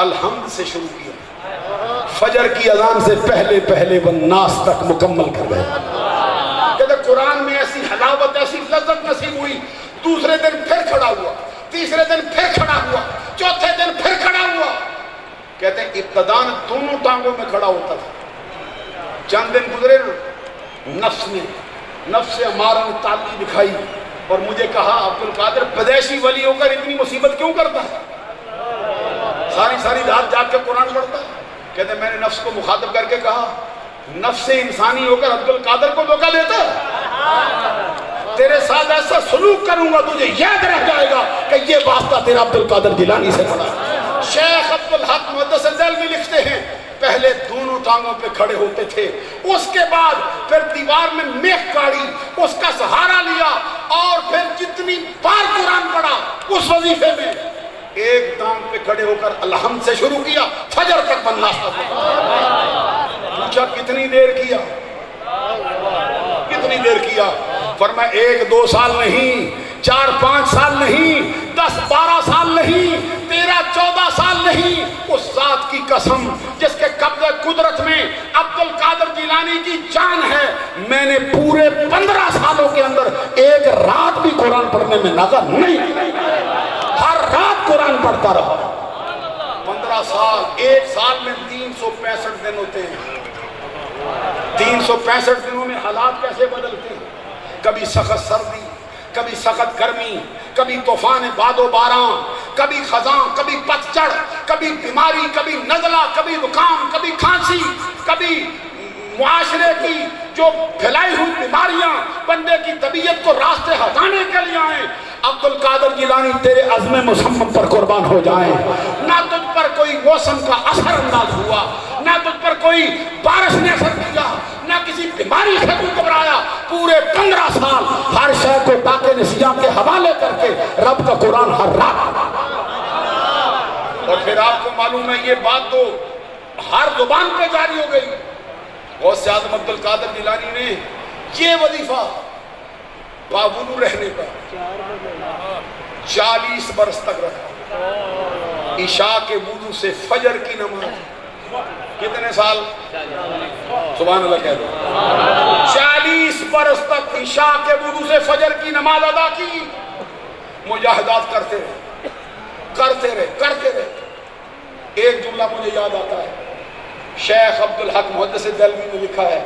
الحمد سے شروع کیا، فجر کی اذان سے پہلے پہلے والناس تک مکمل کر گئے۔ کہتے قرآن میں ایسی حلاوت، ایسی لذت نصیب ہوئی، دوسرے دن پھر کھڑا ہوا، تیسرے دن پھر کھڑا ہوا، چوتھے دن پھر کھڑا ہوا۔ کہتے ہیں ابتداً دونوں ٹانگوں میں کھڑا ہوتا تھا، چند دن گزرے نفس امارہ نے تالی دکھائی اور مجھے کہا عبد القادر پیدائشی ولی ہو کر اتنی مصیبت کیوں کرتا ہے، ساری رات جاگ کے قرآن پڑھتا ہے؟ کہتے ہیں میں نے نفس کو مخاطب کر کے کہا نفس انسانی ہو کر عبد القادر کو دھوکہ دیتا ہے؟ تیرے ساتھ ایسا سلوک کروں گا تجھے یاد رہ جائے گا کہ یہ واسطہ تیرا عبد القادر جیلانی سے پڑا۔ شیخ عبد الحق محدث دہلوی لکھتے ہیں پہلے دونوں ٹانگوں پہ کھڑے ہوتے تھے، اس کے بعد پھر دیوار میں میخ کاڑی، اس کا سہارا لیا اور پھر جتنی بار قرآن پڑھا اس وظیفے میں ایک ٹانگ پہ کھڑے ہو کر الحمد سے شروع کیا، فجر تک والناس تک۔ پوچھا کتنی دیر کیا؟ کتنی دیر کیا؟ فرمایا 1-2 سال نہیں، 4-5 سال نہیں، 10-12 سال نہیں، 13-14 سال نہیں، اس ذات کی قسم جس کے قبضہ قدرت میں عبد القادر جیلانی کی جان ہے، میں نے پورے 15 سالوں کے اندر ایک رات بھی قرآن پڑھنے میں ناغہ نہیں، ہر رات قرآن پڑھتا رہا۔ 15 سال، ایک سال میں 365 دن ہوتے ہیں، 365 دنوں میں حالات کیسے بدلتے ہیں؟ کبھی سخت سردی، کبھی سخت گرمی، کبھی طوفان باد و باراں، کبھی خزاں، کبھی پتجھڑ، کبھی بیماری، کبھی نزلہ، کبھی زکام، کبھی کھانسی، کبھی معاشرے کی جو پھیلائی ہوئی بیماریاں بندے کی طبیعت کو راستے ہٹانے کے لیے آئیں۔ عبد القادر جیلانی تیرے عزم مصمم پر قربان ہو جائیں، نہ تجھ پر کوئی موسم کا اثر انداز ہوا، نہ تجھ پر کوئی بارش نے اثر کیا، نہ کسی بیماری سے تو گھبرایا، پورے 15 سال ہر شے کو پاک نسیاں کے حوالے کر کے رب کا قرآن ہر رات۔ اور پھر آپ کو معلوم ہے یہ بات تو ہر زبان پہ جاری ہو گئی، غوث سے اعظم عبد القادر جیلانی نے یہ وظیفہ باوضو رہنے کا 40 برس تک رکھا، عشاء کے وضو سے فجر کی نماز، کتنے سال؟ سبحان اللہ کہہ دو، 40 برس تک عشاء کے وضو سے فجر کی نماز ادا کی، مجاہدات کرتے رہے۔ ایک جملہ مجھے یاد آتا ہے، شیخ عبد الحق محدث دہلوی نے لکھا ہے،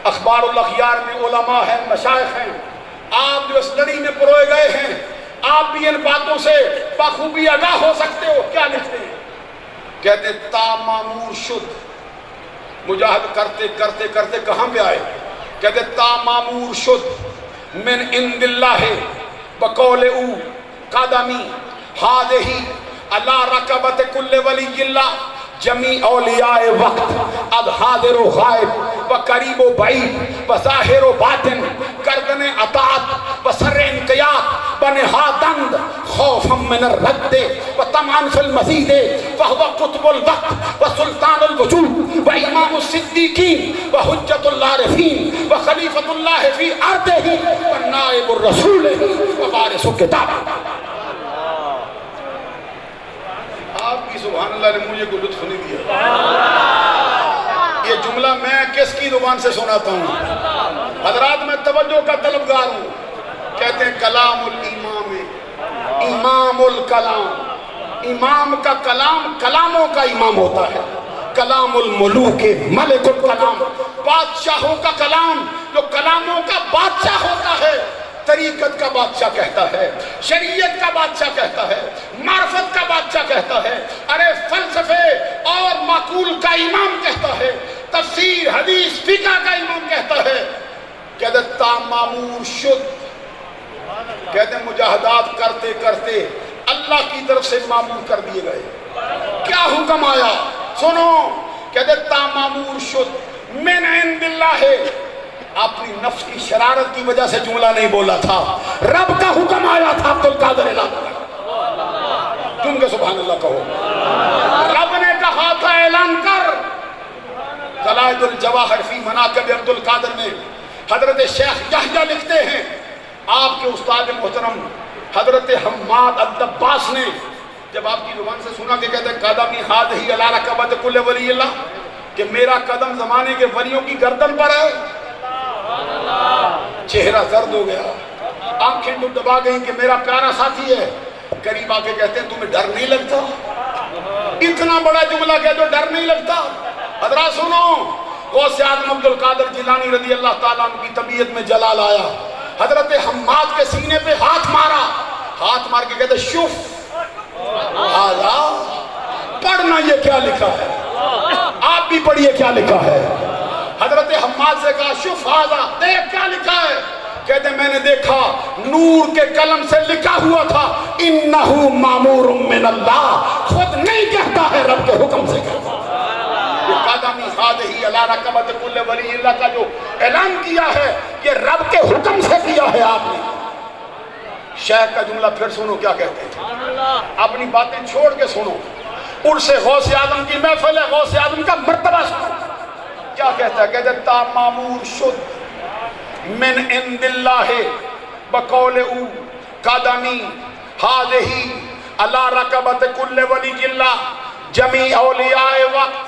اخبار الاخیار میں علماء ہیں، مشائخ ہیں، آپ جو اس لڑی میں پروئے گئے ہیں، آپ بھی ان باتوں سے بخوبی آگاہ ہو سکتے ہو۔ کیا لکھتے ہیں؟ کہتے تا معمور شد، مجاہد کرتے کہاں پہ آئے؟ کہتے تا معمور شد من عند اللہ بقول او قدمی ہادہی اللہ رکبت کل ولی اللہ جمی اولیاء وقت اب حاضر و غائب و قریب و بعید و ظاہر و باطن گردن اطاعت و سر انقیاد و نہادند خوفا من الرد و طمعا فی المزید فہو قطب الوقت و سلطان الوجود و امام الصدیقین و حجت العارفین و خلیفۃ اللہ فی ارضہ و نائب الرسول و وارث کتاب۔ آپ کی سبحان اللہ نے مجھے کوئی لطف نہیں دیا، یہ جملہ میں کس کی زبان سے سناتا ہوں؟ حضرات میں توجہ کا طلبگار ہوں۔ کہتے ہیں کلام الامام امام الکلام، امام کا کلام کلاموں کا امام ہوتا ہے، کلام الملوک ملک الکلام، بادشاہوں کا کلام جو کلاموں کا بادشاہ ہوتا ہے، طریقت کا بادشاہ کہتا ہے، شریعت کا بادشاہ کہتا ہے، معرفت کا بادشاہ کہتا ہے، ارے فلسفے اور معقول کا امام کہتا ہے، تفسیر حدیث فقہ کا امام کہتا ہے۔ کہتے تا معمور شد، کہتے مجاہدات کرتے اللہ کی طرف سے معمور کر دیے گئے۔ کیا حکم آیا؟ سنو، کہتے تا معمور شد من عند اللہ، اپنی نفس کی شرارت کی وجہ سے جملہ نہیں بولا تھا، رب کا حکم آیا تھا عبد القادر اعلان کر، تم کے سبحان اللہ کہو، رب نے کہا تھا اعلان کر، الجواہر فی مناقب عبد القادر میں حضرت شیخ یحییٰ لکھتے ہیں آپ کے استاد محترم حضرت حماد الدباس نے جب آپ کی زبان سے سنا کہ کہتے ہیں قدمی ہادہی علی رکبۃ کل ولی اللہ، کہ میرا قدم زمانے کے ولیوں کی گردن پر ہے، چہرہ زرد ہو گیا، آنکھیں دبا گئی کہ میرا پیارا ساتھی ہے۔ قریب آ کے کہتے ہیں تمہیں ڈر نہیں لگتا؟ اتنا بڑا جملہ کہہ دو ڈر نہیں لگتا؟ حضرات سنو، غوث اعظم عبد القادر جیلانی رضی اللہ تعالیٰ عنہ کی طبیعت میں جلال آیا، حضرت حماد کے سینے پہ ہاتھ مارا، ہاتھ مار کے کہتے شف آزا، پڑھنا یہ کیا لکھا ہے، آپ بھی پڑھیے کیا لکھا ہے۔ حضرت حماد سے کہا شف آزا، دیکھ کیا لکھا ہے۔ کہتے میں نے دیکھا نور کے قلم سے لکھا ہوا تھا انہو مامور من اللہ، خود نہیں کہتا ہے رب کے حکم سے کہتا ہے۔ یہ قدمی ہادہی علی رکبۃ کل ولی اللہ کا جو اعلان کیا ہے یہ رب کے حکم سے کیا ہے آپ نے۔ شیخ کا جملہ پھر سنو کیا کہتے ہیں، اپنی باتیں چھوڑ کے سنو، ان سے غوث اعظم کی محفل ہے، غوث اعظم کا مرتبہ سنو کیا کہتا ہے۔ کہتے تا مامور شد من عند اللہ بقول او قدمی ہادہی علی رکبۃ کل ولی اللہ جمیع اولیاء وقت۔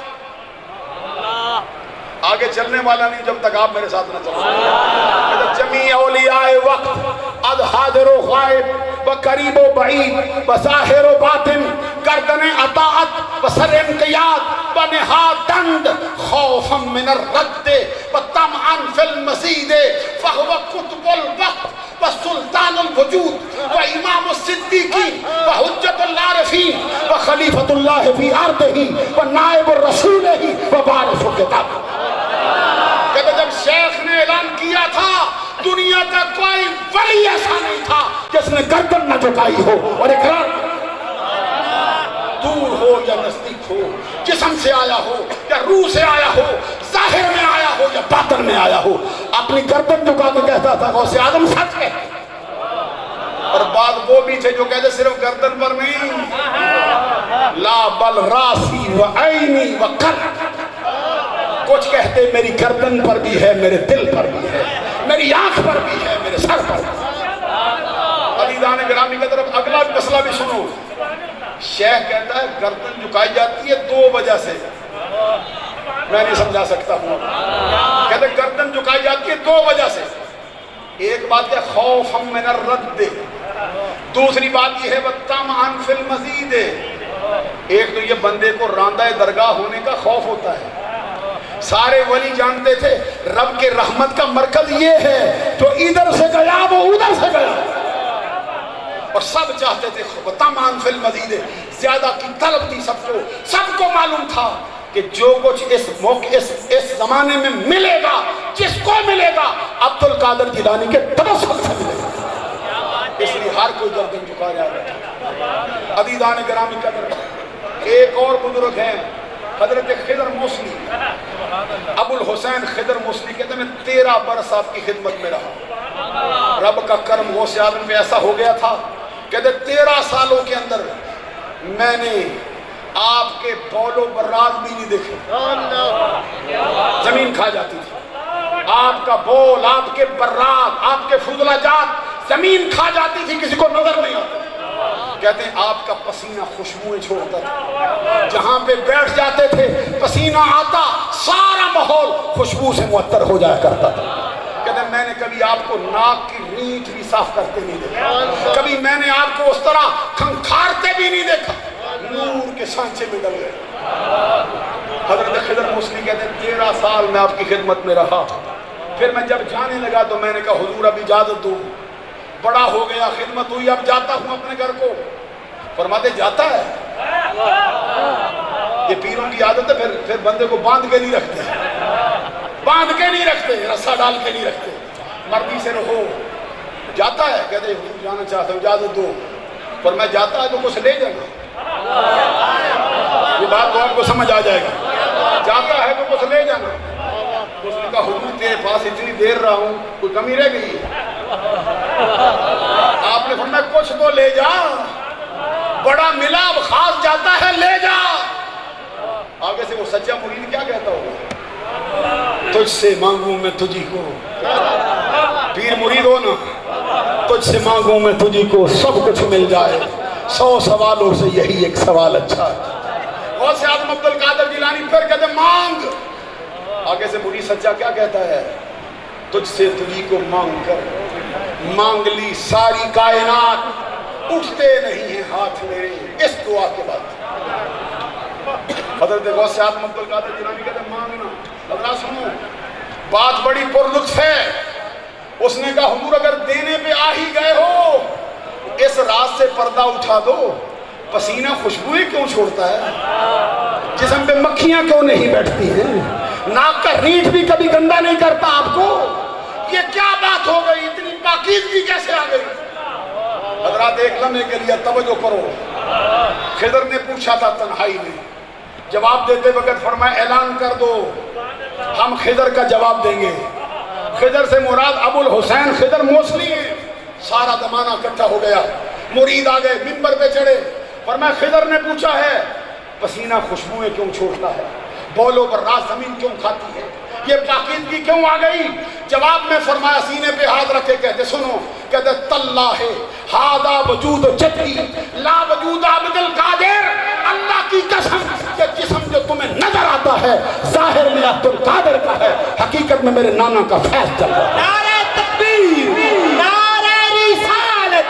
آگے چلنے والا نہیں جب تک آپ میرے ساتھ نہ چلو۔ جمیع اولیاء وقت از حاضر و غائب و قریب و بعید و ظاہر و باطن گردن اطاعت و سر انقیاد و نہادند خوفا من الرد و طمعا فی المزید فہو قطب الوقت و سلطان الوجود و امام الصدیقین و حجت العارفین و خلیفۃ اللہ فی ارضہ و نائب الرسول و بارث کتاب۔ کہتے جب شیخ نے اعلان کیا تھا دنیا کا کوئی ولی ایسا نہیں تھا جس نے گردن نہ جھکائی ہو اور اقرار دور ہو یا نزدیک ہو، جسم سے آیا ہو یا روح سے آیا ہو، ظاہر میں آیا ہو یا باطن میں آیا ہو، اپنی گردن جھکا کے کہتا تھا غوث اعظم سچ ہے۔ اور بعد وہ بھی تھے جو کہتے صرف گردن پر نہیں، لا بل راسی و عینی و قلب، کچھ کہتے میری گردن پر بھی ہے، میرے دل پر بھی ہے، میری آنکھ پر بھی ہے، میرے سر پر بھی ہے۔ عزیزان گرامی کی طرف اگلا مسئلہ بھی سنو۔ شیخ کہتا ہے گردن جھکائی جاتی ہے دو وجہ سے، میں نہیں سمجھا سکتا ہوں۔ کہتے گردن جھکائی جاتی ہے دو وجہ سے، ایک بات ہے خوف من الرد، دوسری بات یہ ہے طمعا فی المزید، ایک تو یہ بندے کو راندہ درگاہ ہونے کا خوف ہوتا ہے۔ سارے ولی جانتے تھے رب کے رحمت کا مرکز یہ ہے جو ادھر سے گیا وہ ادھر سے گیا، اور سب چاہتے تھے طمعا فی المزید، زیادہ کی طلب تھی سب کو معلوم تھا کہ جو کچھ اس موقع اس زمانے میں ملے گا، جس کو ملے گا عبد القادر جیلانی کے تبسم سے ملے گا، اس لیے ہر کوئی گردن جھکا رہا ہے۔ عزیزان گرامی قدر، ایک اور بزرگ ہیں حضرت خضر موصلی، ابو الحسین خضر موصلی، کہتے ہیں میں 13 برس آپ کی خدمت میں رہا، رب کا کرم غوث اعظم میں ایسا ہو گیا تھا، کہتے 13 سالوں کے اندر میں نے آپ کے بول و براز بھی نہیں دیکھے، زمین کھا جاتی تھی، آپ کا بول، آپ کے براز، آپ کے فضلہ جات زمین کھا جاتی تھی، کسی کو نظر نہیں آتا۔ کہتے ہیں آپ کا پسینہ خوشبوئیں چھوڑتا تھا، جہاں پہ بیٹھ جاتے تھے پسینہ آتا، سارا ماحول خوشبو سے معطر ہو جایا کرتا تھا۔ کہتے ہیں میں نے کبھی آپ کو ناک کی رینٹ بھی صاف کرتے نہیں دیکھا، کبھی میں نے آپ کو اس طرح کھنکھارتے بھی نہیں دیکھا، نور کے سانچے میں ڈل گئے۔ حضرت خضر موصلی کہتے ہیں 13 سال میں آپ کی خدمت میں رہا، پھر میں جب جانے لگا تو میں نے کہا حضور اب اجازت دو، بڑا ہو گیا، خدمت ہوئی، اب جاتا ہوں اپنے گھر کو۔ فرماتے جاتا ہے، یہ پیروں کی عادت ہے، پھر بندے کو باندھ کے نہیں رکھتے، باندھ کے نہیں رکھتے، رسا ڈال کے نہیں رکھتے، مردی سے رہو۔ جاتا ہے، کہتے حضور جانا چاہتا ہوں، اجازت دو۔ پر میں جاتا ہے تو کچھ لے جانا، یہ بات تو آپ کو سمجھ آ جائے گی، جاتا ہے تو کچھ لے جانا۔ اس نے کہا حضور تیرے پاس اتنی دیر رہا ہوں، کوئی کمی رہ گئی ہے؟ آپ نے فرمایا کچھ تو لے جا، بڑا ملا اب خاص جاتا ہے، لے جا۔ آگے سے وہ سچا مرید کیا کہتا ہوگا؟ تجھ سے مانگوں میں تجھی کو، پیر مرید ہو نا، تجھ سے مانگوں میں تجھی کو سب کچھ مل جائے، 100 سوالوں سے یہی ایک سوال اچھا ہے۔ غوث اعظم عبد القادر جیلانی پھر کہتے مانگ، آگے سے مرید سچا کیا کہتا ہے؟ تجھ سے تجھی کو مانگ کر مانگ لی ساری کائنات، اٹھتے نہیں ہیں ہاتھ میرے اس دعا کے بعد۔ حضرت غوث اعظم عبد القادر جیلانی کہتے ہیں مانگنا۔ حضرات سنو، بات بڑی پرلطف ہے۔ اس نے کہا حضور اگر دینے پہ آ ہی گئے ہو، اس رات سے پردہ اٹھا دو، پسینہ خوشبوئیں کیوں چھوڑتا ہے؟ جسم پہ مکھیاں کیوں نہیں بیٹھتی ہیں؟ ناک کا ریٹ بھی کبھی گندا نہیں کرتا آپ کو؟ یہ کیا بات ہو گئی؟ اتنی پاکیزگی کیسے آ گئی؟ حضرات ایک لمحے کے لیے توجہ کرو۔ خضر نے پوچھا تھا تنہائی میں، جواب دیتے وقت فرمایا اعلان کر دو ہم خضر کا جواب دیں گے۔ خضر سے مراد ابو الحسین خضر موصلی ہے۔ سارا زمانہ اکٹھا ہو گیا، مرید آ گئے، منبر پہ چڑھے، فرمایا خضر نے پوچھا ہے پسینہ خوشبوئیں کیوں چھوڑتا ہے، بولوں پر راس زمین کیوں کھاتی ہے، یہ پاکیزگی کیوں آ گئی؟ جواب میں فرمایا سینے پہ ہاتھ رکھے کہتے سنو، کہتے تاللہ ہذا وجود جدی لا وجود عبد القادر، اللہ کی قسم کہ جسم جو تمہیں نظر آتا ہے ظاہر میں عبد القادر کا ہے، حقیقت میں میرے نانا کا فیض چل رہا ہے۔ نعرہ تکبیر، نعرہ رسالت،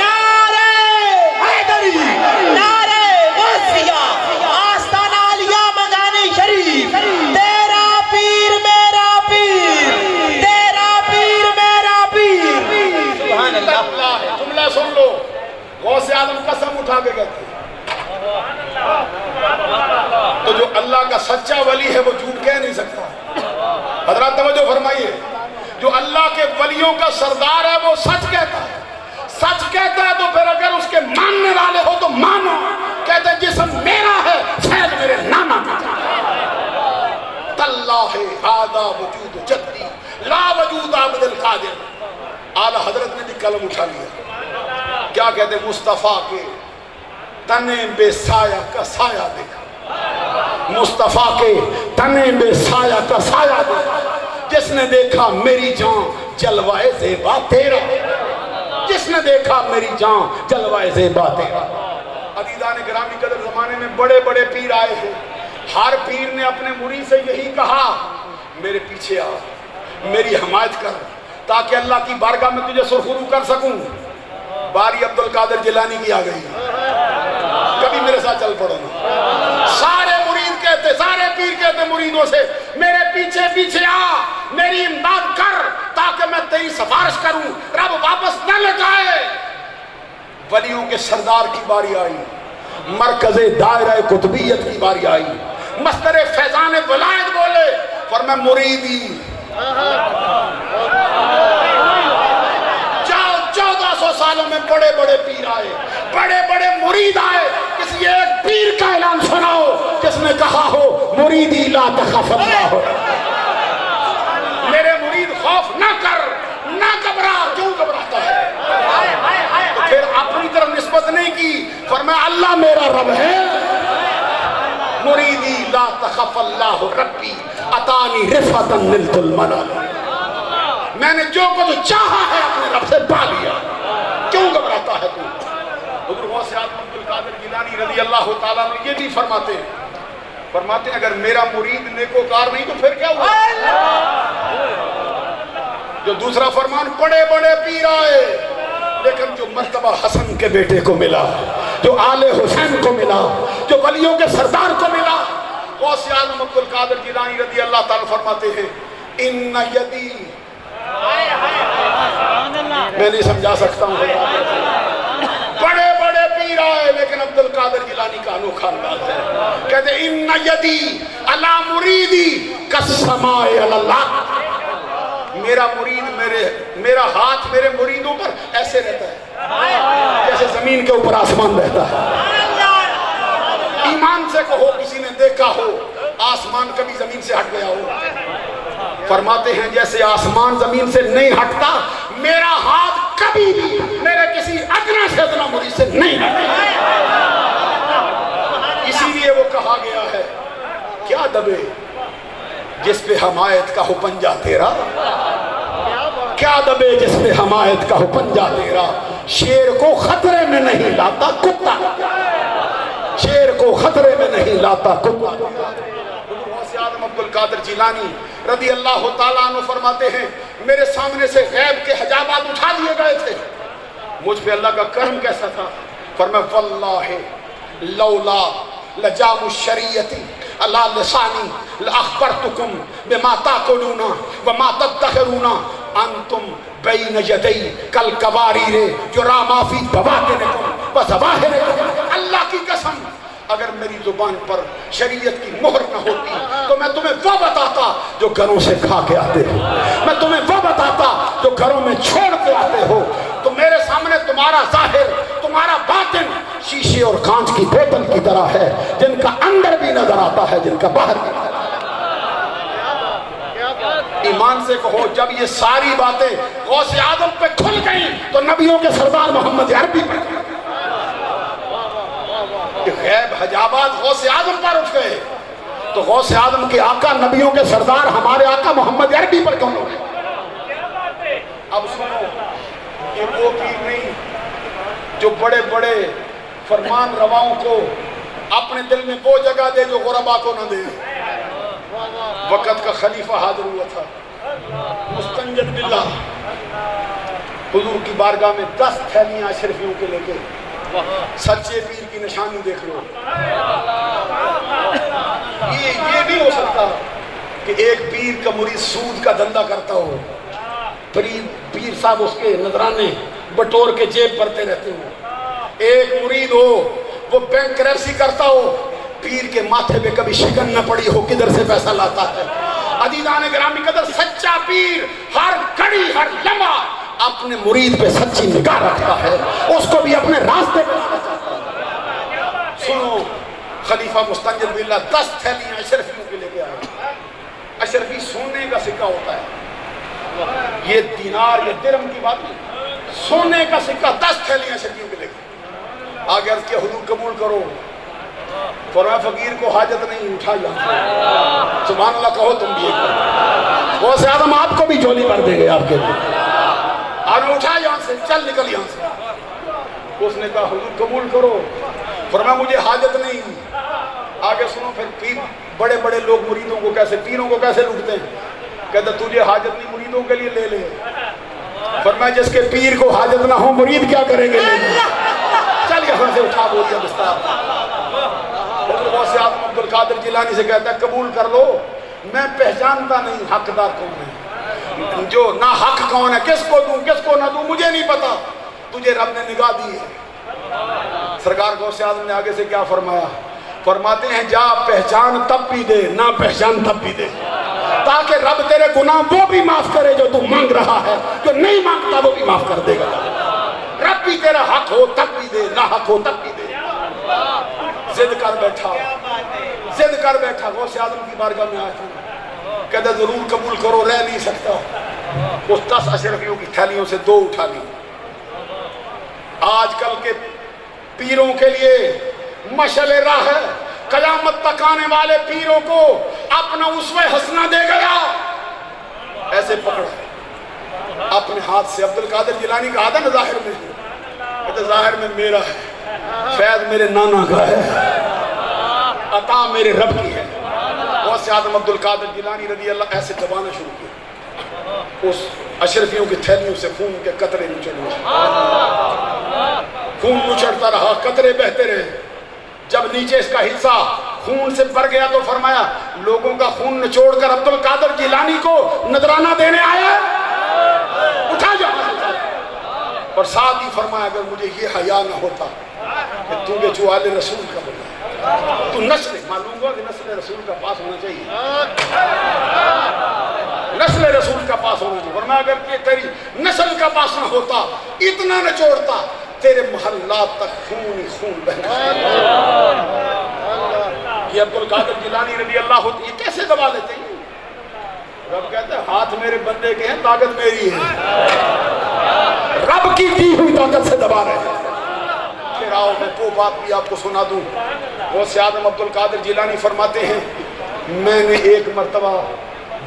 نعرہ حیدری، نعرہ غوثیہ، آستانہ علیہ مدانی شریف، تیرا پیر میرا پیر، تیرا پیر میرا پیر۔ سبحان اللہ۔ جملہ سن لو، غوث اعظم قسم اٹھا کے کہتے ہیں تو جو اللہ کا سچا ولی ہے وہ جھوٹ کہہ نہیں سکتا۔ حضرات توجہ فرمائیے، جو اللہ کے ولیوں کا سردار ہے وہ سچ کہتا ہے، سچ کہتا ہے تو پھر اگر اس کے ماننے والے ہو تو مانو۔ کہتے ہیں جسم میرا ہے، فیض میرے نانا کا۔ تاللہ ھذا وجود جدی لا وجود عبد القادر۔ اعلیٰ حضرت نے بھی قلم اٹھا لیا، کیا کہتے ہیں مصطفیٰ کے تنے بے سایہ کا سایہ دیکھا، مصطفیٰ کے تنے بے سایہ کا سایہ دیکھا، جس نے دیکھا میری جان جلوائے زیبا تیرا، جس نے دیکھا میری جان جلوائے زیبا تیرا۔ عزیزان گرامی قدر، زمانے میں بڑے بڑے پیر آئے ہیں، ہر پیر نے اپنے مرید سے یہی کہا میرے پیچھے آ، میری حمایت کر تاکہ اللہ کی بارگاہ میں تجھے سرخرو کر سکوں۔ باری عبد القادر جیلانی کی آ گئی، کبھی میرے ساتھ چل پڑو نا۔ سارے مرید کہتے، سارے پیر کہتے مریدوں سے میرے پیچھے پیچھے آ، میری امداد کر تاکہ میں تیری سفارش کروں، رب واپس نہ لٹائے۔ ولیوں کے سردار کی باری آئی، مرکز دائرہ قطبیت کی باری آئی، مصدر فیضان ولایت بولے، فرمایا مریدی 1400 سالوں میں بڑے بڑے پیر آئے، بڑے بڑے مرید آئے، کسی ایک پیر کا اعلان سناؤ جس نے کہا ہو مریدی لا تخف اللہ، میرے مرید خوف نہ کر، نہ گھبرا۔ کیوں گھبراتا ہے؟ تو پھر اپنی طرف نسبت نہیں کی، فرمایا اللہ میرا رب ہے، مریدی لا تخف اللہ ربی اتانی رفعتا نلت المنال، میں نے جو کچھ چاہا ہے اپنے رب سے پا لیا، کیوں گھبراتا ہے تو؟ حضور غوث اعظم عبد القادر جیلانی رضی اللہ تعالیٰ عنہ یہ بھی فرماتے ہیں اگر میرا مرید نیکوکار نہیں تو پھر کیا ہوا؟ جو دوسرا فرمان، بڑے بڑے پیر آئے لیکن جو مرتبہ حسن کے بیٹے کو ملا، جو آل حسین کو ملا، جو ولیوں کے سردار کو ملا، غوث اعظم عبد القادر جیلانی رضی اللہ تعالیٰ فرماتے ہیں ان یدی، میں نہیں سمجھا سکتا ہوں، بڑے بڑے پیر آئے لیکن عبد القادر جیلانی کا انوکھا انداز ہے، کہتے ہیں ان یدی علی مریدی کالسماء علی اللہ، میرا مرید میرا ہاتھ میرے مریدوں پر ایسے رہتا ہے جیسے زمین کے اوپر آسمان رہتا ہے۔ ایمان سے کہو کسی نے دیکھا ہو آسمان کبھی زمین سے ہٹ گیا ہو؟ فرماتے ہیں جیسے آسمان زمین سے نہیں ہٹتا، میرا ہاتھ کبھی بھی میرے کسی ادنا سے ادنا مرید سے نہیں ہٹتا۔ اسی لیے وہ کہا گیا ہے کیا دبے جس پہ حمایت کا ہو پنجہ تیرا، کیا دبے جس پہ حمایت کا ہو پنجہ تیرا، شیر کو خطرے میں نہیں لاتا کتا، شیر کو خطرے میں نہیں لاتا کتا۔ غوث اعظم عبد القادر جیلانی رضی اللہ تعالیٰ عنہ فرماتے ہیں میرے سامنے سے غیب کے حجابات اٹھا دیے گئے تھے، مجھ پہ اللہ کا کرم کیسا تھا، فرمایا واللہ لولا لجام الشریعتی علی لسانی لاخبرتکم بما تاکلون وما تدخرون انتم بین یدی کالقواریر یری ما فی بواطنکم وظواہرکم۔ اللہ کی قسم اگر میری زبان پر شریعت کی مہر نہ ہوتی تو میں تمہیں وہ بتاتا جو گھروں سے کھا کے آتے ہو، میں تمہیں وہ بتاتا جو گھروں میں چھوڑ کے آتے ہو۔ تو میرے سامنے تمہارا ظاہر تمہارا باطن شیشے اور کانچ کی بوتل کی طرح ہے، جن کا اندر بھی نظر آتا ہے جن کا باہر بھی نظر آتا ہے۔ ایمان سے کہو جب یہ ساری باتیں غوث اعظم پہ کھل گئیں تو نبیوں کے سردار محمد عربی پر غیب حجابات غوث اعظم پر اٹھ گئے، تو غوث اعظم کے آقا نبیوں کے سردار ہمارے آقا محمد عربی پر کیوں اٹھے؟ اب سنو، یہ وہ پیر نہیں جو بڑے بڑے فرمان رواؤں کو اپنے دل میں وہ جگہ دے جو غربا کو نہ دے۔ وقت کا خلیفہ حاضر ہوا تھا مستنجد باللہ، حضور کی بارگاہ میں 10 تھیلیاں اشرفیوں کے لے کے، سچے پیر کی نشانی دیکھ لو۔ یہ نہیں ہو سکتا کہ ایک پیر کا مرید سود کا دھندا کرتا ہو، پیر صاحب اس کے نذرانے بٹور کے جیب بھرتے رہتے ہو، ایک مرید ہو وہ بینک کرپسی کرتا ہو، پیر کے ماتھے پہ کبھی شکن نہ پڑی ہو کدھر سے پیسہ لاتا ہے۔ عزیزان گرامی قدر سچا پیر ہر گھڑی ہر لمحہ اپنے مرید پہ سچی نگاہ رکھتا ہے، اس کو بھی اپنے راستے پہ لانا چاہتا ہے۔ سنو، خلیفہ مستنجد باللہ 10 تھیلیاں اشرفیوں کے لے کے آئے۔ اشرفی سونے کا سکہ ہوتا ہے، یہ دینار یا درہم کی بات نہیں، سونے کا سکہ 10 تھیلیاں اشرفیوں کے لے کے آگے عرض کیا حضور قبول کرو، فرمایا فقیر کو حاجت نہیں، اٹھا جاؤ۔ سبحان اللہ کہو تم بھی ایک بار، غوث اعظم آپ کو بھی جھولی بھر دے گے آپ کے لیے، اور اٹھا یہاں سے، چل نکل یہاں سے۔ اس نے کہا حضور قبول کرو، فرمایا مجھے حاجت نہیں۔ آگے سنو، پھر پیر بڑے بڑے لوگ مریدوں کو کیسے، پیروں کو کیسے لوٹتے ہیں، کہتے تجھے حاجت نہیں مریدوں کے لیے لے لے۔ فرمایا جس کے پیر کو حاجت نہ ہو مرید کیا کریں گے، لے لے، چل یہاں سے، اٹھا بولیا بستر۔ غوث اعظم عبد القادر جیلانی سے کہتا ہے قبول کر لو، میں پہچانتا نہیں حقدار کون ہے، جو نہ حق کون ہے، کس کو دوں کس کو نہ دوں مجھے نہیں پتا، تجھے رب نے نگاہ دی ہے۔ سرکار غوث اعظم نے آگے سے کیا فرمایا، فرماتے ہیں جا پہچان تب بھی دے، نہ پہچان تب بھی دے، تاکہ رب تیرے گناہ وہ بھی معاف کرے جو تو مانگ رہا ہے، جو نہیں مانگتا وہ بھی معاف کر دے گا۔ رب بھی تیرا حق ہو تب بھی دے، نہ حق ہو تب بھی دے۔ ضد کر بیٹھا، ضد کر بیٹھا، غوث اعظم کی بارگاہ میں آیا تھا، کہتا ضرور قبول کرو، رہ نہیں سکتا۔ اس 10 اشرفیوں کی تھیلیوں سے 2 اٹھا لی۔ آج کل کے پیروں کے لیے مشعل راہ ہے، قیامت تک آنے والے پیروں کو اپنا اسوہ حسنہ دے گیا، ایسے پکڑا اپنے ہاتھ سے۔ عبد القادر جیلانی کہا تھا نا ظاہر میں، کہتے ظاہر میں میرا ہے، فیض میرے نانا کا ہے، عطا میرے رب کی ہے۔ غوث اعظم عبد القادر جیلانی رضی اللہ ایسے دبانا شروع کیا، اس اشرفیوں کی تھیلیوں سے خون کے قطرے نچڑنے، خون نچڑتا رہا، قطرے بہتے رہے۔ جب نیچے اس کا حصہ خون سے بھر گیا تو فرمایا لوگوں کا خون نچوڑ کر عبد القادر جیلانی کو نذرانہ دینے آیا، اٹھا جاؤ۔ اور ساتھ ہی فرمایا اگر مجھے یہ حیا نہ ہوتا کہ تو بے چوال رسول کا بنا، تو نسل، معلوم ہوا کہ نسل رسول کا پاس ہونا چاہیے، نسل رسول کا پاس ہونا چاہیے، ورنہ اگر کہ تیری نسل کا پاس نہ ہوتا، اتنا نہ چھوڑتا، تیرے محلات تک خون ہی خون بہنا۔ یہ عبد القادر جیلانی رضی اللہ عنہ یہ کیسے دبا لیتے ہیں؟ رب کہتا ہے ہاتھ میرے بندے کے ہیں، طاقت میری ہے، رب کی دی ہوئی طاقت سے دبا رہے ہیں۔ پھر آؤ میں وہ بات بھی آپ کو سنا دوں۔ غوث اعظم عبد القادر جیلانی فرماتے ہیں میں نے ایک مرتبہ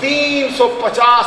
350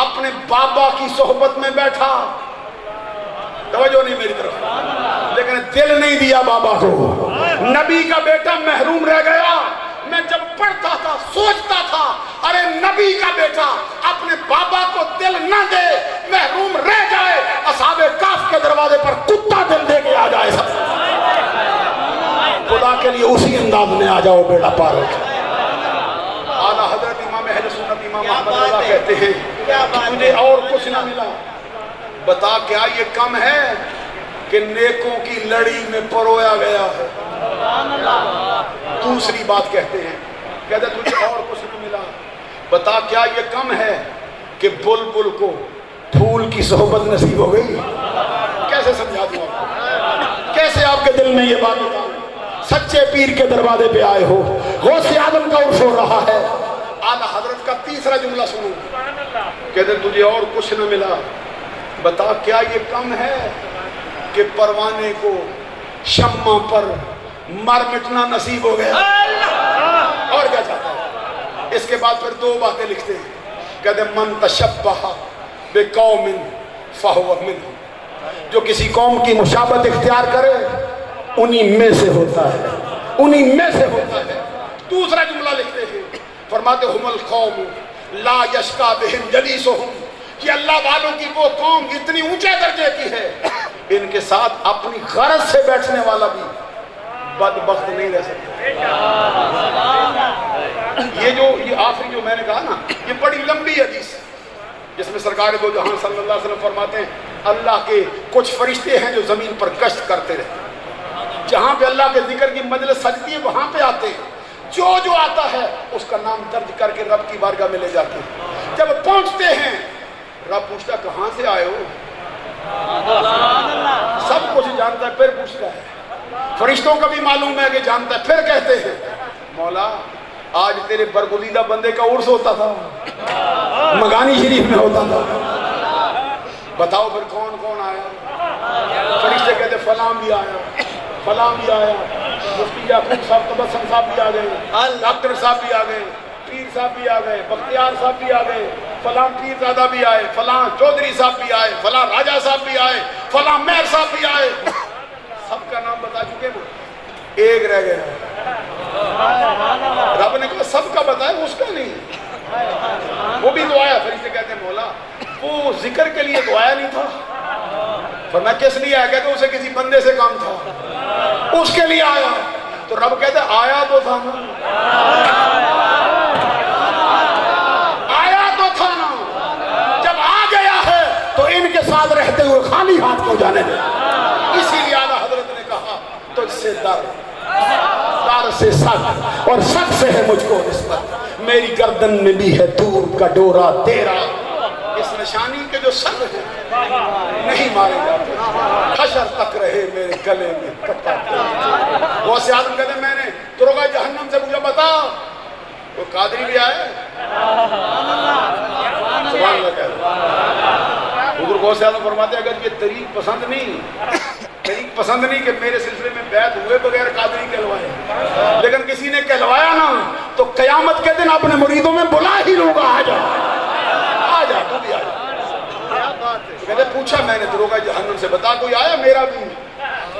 اپنے بابا کی صحبت میں بیٹھا، توجہ نہیں میری طرف، لیکن دل نہیں دیا بابا کو. نبی کا بیٹا محروم رہ گیا. میں جب پڑھتا تھا سوچتا تھا ارے نبی کا بیٹا اپنے بابا کو دل نہ دے، محروم رہ جائے، اصحاب کہف کے دروازے پر کتا دل دے کے آ جائے. خدا کے لیے اسی انداز میں آ جاؤ بیٹا پار. اعلیٰ حضرت امام اہل سنت امام احمد رضا کہتے ہیں مجھے اور کچھ نہ ملا. بتا کیا یہ کم ہے کہ نیکوں کی لڑی میں پرویا گیا ہے. دوسری بات کہتے ہیں، کہتے تجھے اور کچھ نہ ملا. بتا کیا یہ کم ہے کہ بلبل کو پھول کی صحبت نصیب ہو گئی. کیسے سمجھا دوں آپ کو؟ کیسے آپ کے دل میں یہ بات بتاؤں؟ سچے پیر کے دروازے پہ آئے ہو، غوث اعظم کا عرف ہو رہا ہے. اعلیٰ حضرت کا تیسرا جملہ سنو، کہتے تجھے اور کچھ نہ ملا. بتا کیا یہ کم ہے کہ پروانے کو شمع پر مر مٹنا نصیب ہو گیا. اور کیا چاہتا ہے؟ اس کے بعد پھر دو باتیں لکھتے ہیں، کہتے من تشبہ بقوم فہو منہم. جو کسی قوم کی مشابہت اختیار کرے انہی میں سے ہوتا ہے، انہی میں سے ہوتا ہے. دوسرا جملہ لکھتے ہیں، فرماتے ہم القوم لا یشکا بہم جلیسہم، کہ اللہ والوں کی وہ قوم اتنی اونچے درجے کی ہے ان کے ساتھ اپنی غرض سے بیٹھنے والا بھی بدبخت نہیں رہ سکتا. یہ آخری جو میں نے کہا نا، یہ بڑی لمبی حدیث جس میں سرکار دو جہاں صلی اللہ علیہ وسلم فرماتے ہیں اللہ کے کچھ فرشتے ہیں جو زمین پر گشت کرتے رہتے ہیں. جہاں پہ اللہ کے ذکر کی مجلس سجتی ہے وہاں پہ آتے ہیں. جو آتا ہے اس کا نام درج کر کے رب کی بارگاہ میں لے جاتے ہیں. جب پہنچتے ہیں رب پوچھتا کہاں سے آئے ہو؟ سب کچھ جانتا ہے پھر پوچھتا ہے. فرشتوں کا بھی معلوم ہے کہ جانتا ہے، پھر کہتے ہیں مولا آج تیرے برگزیدہ بندے کا عرس ہوتا تھا، مگانی شریف میں ہوتا تھا، بتاؤ پھر کون کون آیا؟ فرشتے کہتے فلاں بھی آیا، فلاں بھی آیا، مفتی یعقوب صاحب تبسم صاحب بھی آ گئے، ڈاکٹر صاحب بھی آ گئے، پیر صاحب بھی آ گئے، بختیار صاحب بھی آ گئے، فلاں پیر زادہ بھی آئے، فلاں چودھری صاحب بھی آئے، فلاں راجہ صاحب بھی آئے، فلاں مہر صاحب بھی آئے. سب کا نام بتا چکے وہ، ایک رہ گیا. رب نے کہا سب کا بتایا اس کا نہیں. وہ بھی دعایا. فرشتے کہتے ہیں مولا وہ ذکر کے لیے دعایا نہیں تھا. فرمایا کس لیے آیا؟ کہتے اسے کسی بندے سے کام تھا اس کے لیے آیا. تو رب کہتے آیا تو تھا نا، آیا تو تھا نا. جب آ گیا ہے تو ان کے ساتھ رہتے ہوئے خالی ہاتھ کو جانے دے. اسی لیے اعلیٰ حضرت نے کہا تجھ سے در سے سخت اور سخت سے ہے مجھ کو نسبت، میری گردن میں بھی ہے دور کا ڈورا تیرا. اس نشانی کے جو سر ہیں نہیں مارے جاتے، حشر تک رہے میرے گلے میں کٹا. غوث اعظم کہتے ہیں میں نے دروغہ جہنم سے مجھے بتا وہ قادری بھی آئے. سبحان اللہ کہہ رہے. حضور غوث اعظم فرماتے ہیں اگر یہ طریق پسند نہیں کہ میرے سلسلے میں بیعت ہوئے بغیر قادری کہلوائے، لیکن کسی نے کہلوایا نا تو قیامت کے دن اپنے مریدوں میں بلا ہی لوں گا آ جا آ جا تو بھی آ جا. کہتے پوچھا میں نے دروغہ جہنم سے بتا کوئی آیا؟ میرا بھی.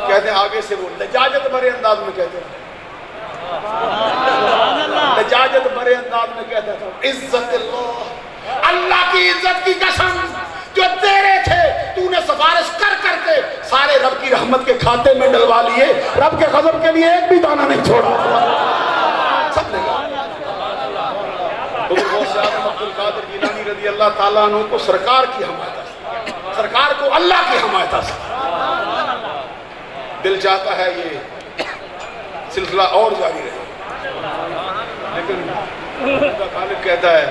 کہتے ہیں آگے سے وہ لجاجت بھرے انداز میں کہتے ہیں، لجاجت بھرے انداز میں کہتا تھا عزت اللہ کی عزت کی قسم جو تیرے تھے تو نے سفارش کر کر کے سارے رب کی رحمت کے کھاتے میں ڈلوا لیے، رب کے غضب کے لیے ایک بھی دانہ نہیں چھوڑا. سب نے حضور غوث اعظم عبد القادر جیلانی رضی اللہ تعالیٰ عنہ کو سرکار کی حمایت، سرکار کو اللہ کی حمایت سے دل چاہتا ہے یہ سلسلہ اور جاری رہے، لیکن خالق کہتا ہے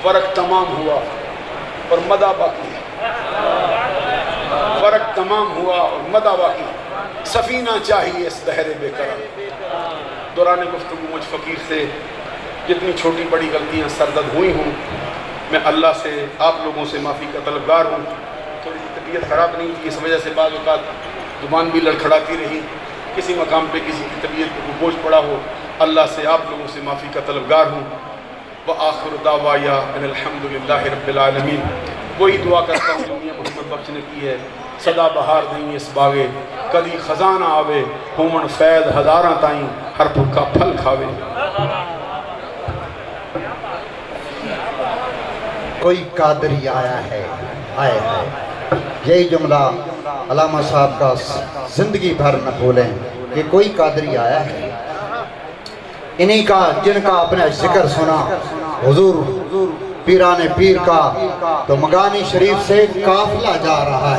فرق تمام ہوا اور مدہ باقی ہے. فرق تمام ہوا اور مدہ باقی. سفینہ چاہیے اس دہر بے قرار. دوران گفتگو مجھ فقیر سے جتنی چھوٹی بڑی غلطیاں سرزد ہوئی ہوں میں اللہ سے آپ لوگوں سے معافی کا طلبگار ہوں. تھوڑی سی طبیعت خراب نہیں تھی، اس وجہ سے بعض اوقات زبان بھی لڑکھڑاتی رہی، کسی مقام پہ کسی کی طبیعت کو بوجھ پڑا ہو. اللہ سے آپ لوگوں سے معافی کا طلبگار ہوں. وآخر دعوایا ان الحمدللہ رب العالمین. وہی دعا کرتا ہوں جو میاں محمد بخش نے کی ہے. صدا بہار دیں اس باغے کدی خزانہ آوے ہومن فیض ہزاراں تائیں ہر بھوکا پھل کھاوے. کوئی قادری آیا ہے آئے ہے. یہی جملہ علامہ صاحب کا زندگی بھر نہ بھولیں کہ کوئی قادری آیا ہے. انہی کا جن کا اپنے ذکر سنا حضور پیران پیر کا تو مغانی شریف سے قافلہ جا رہا ہے.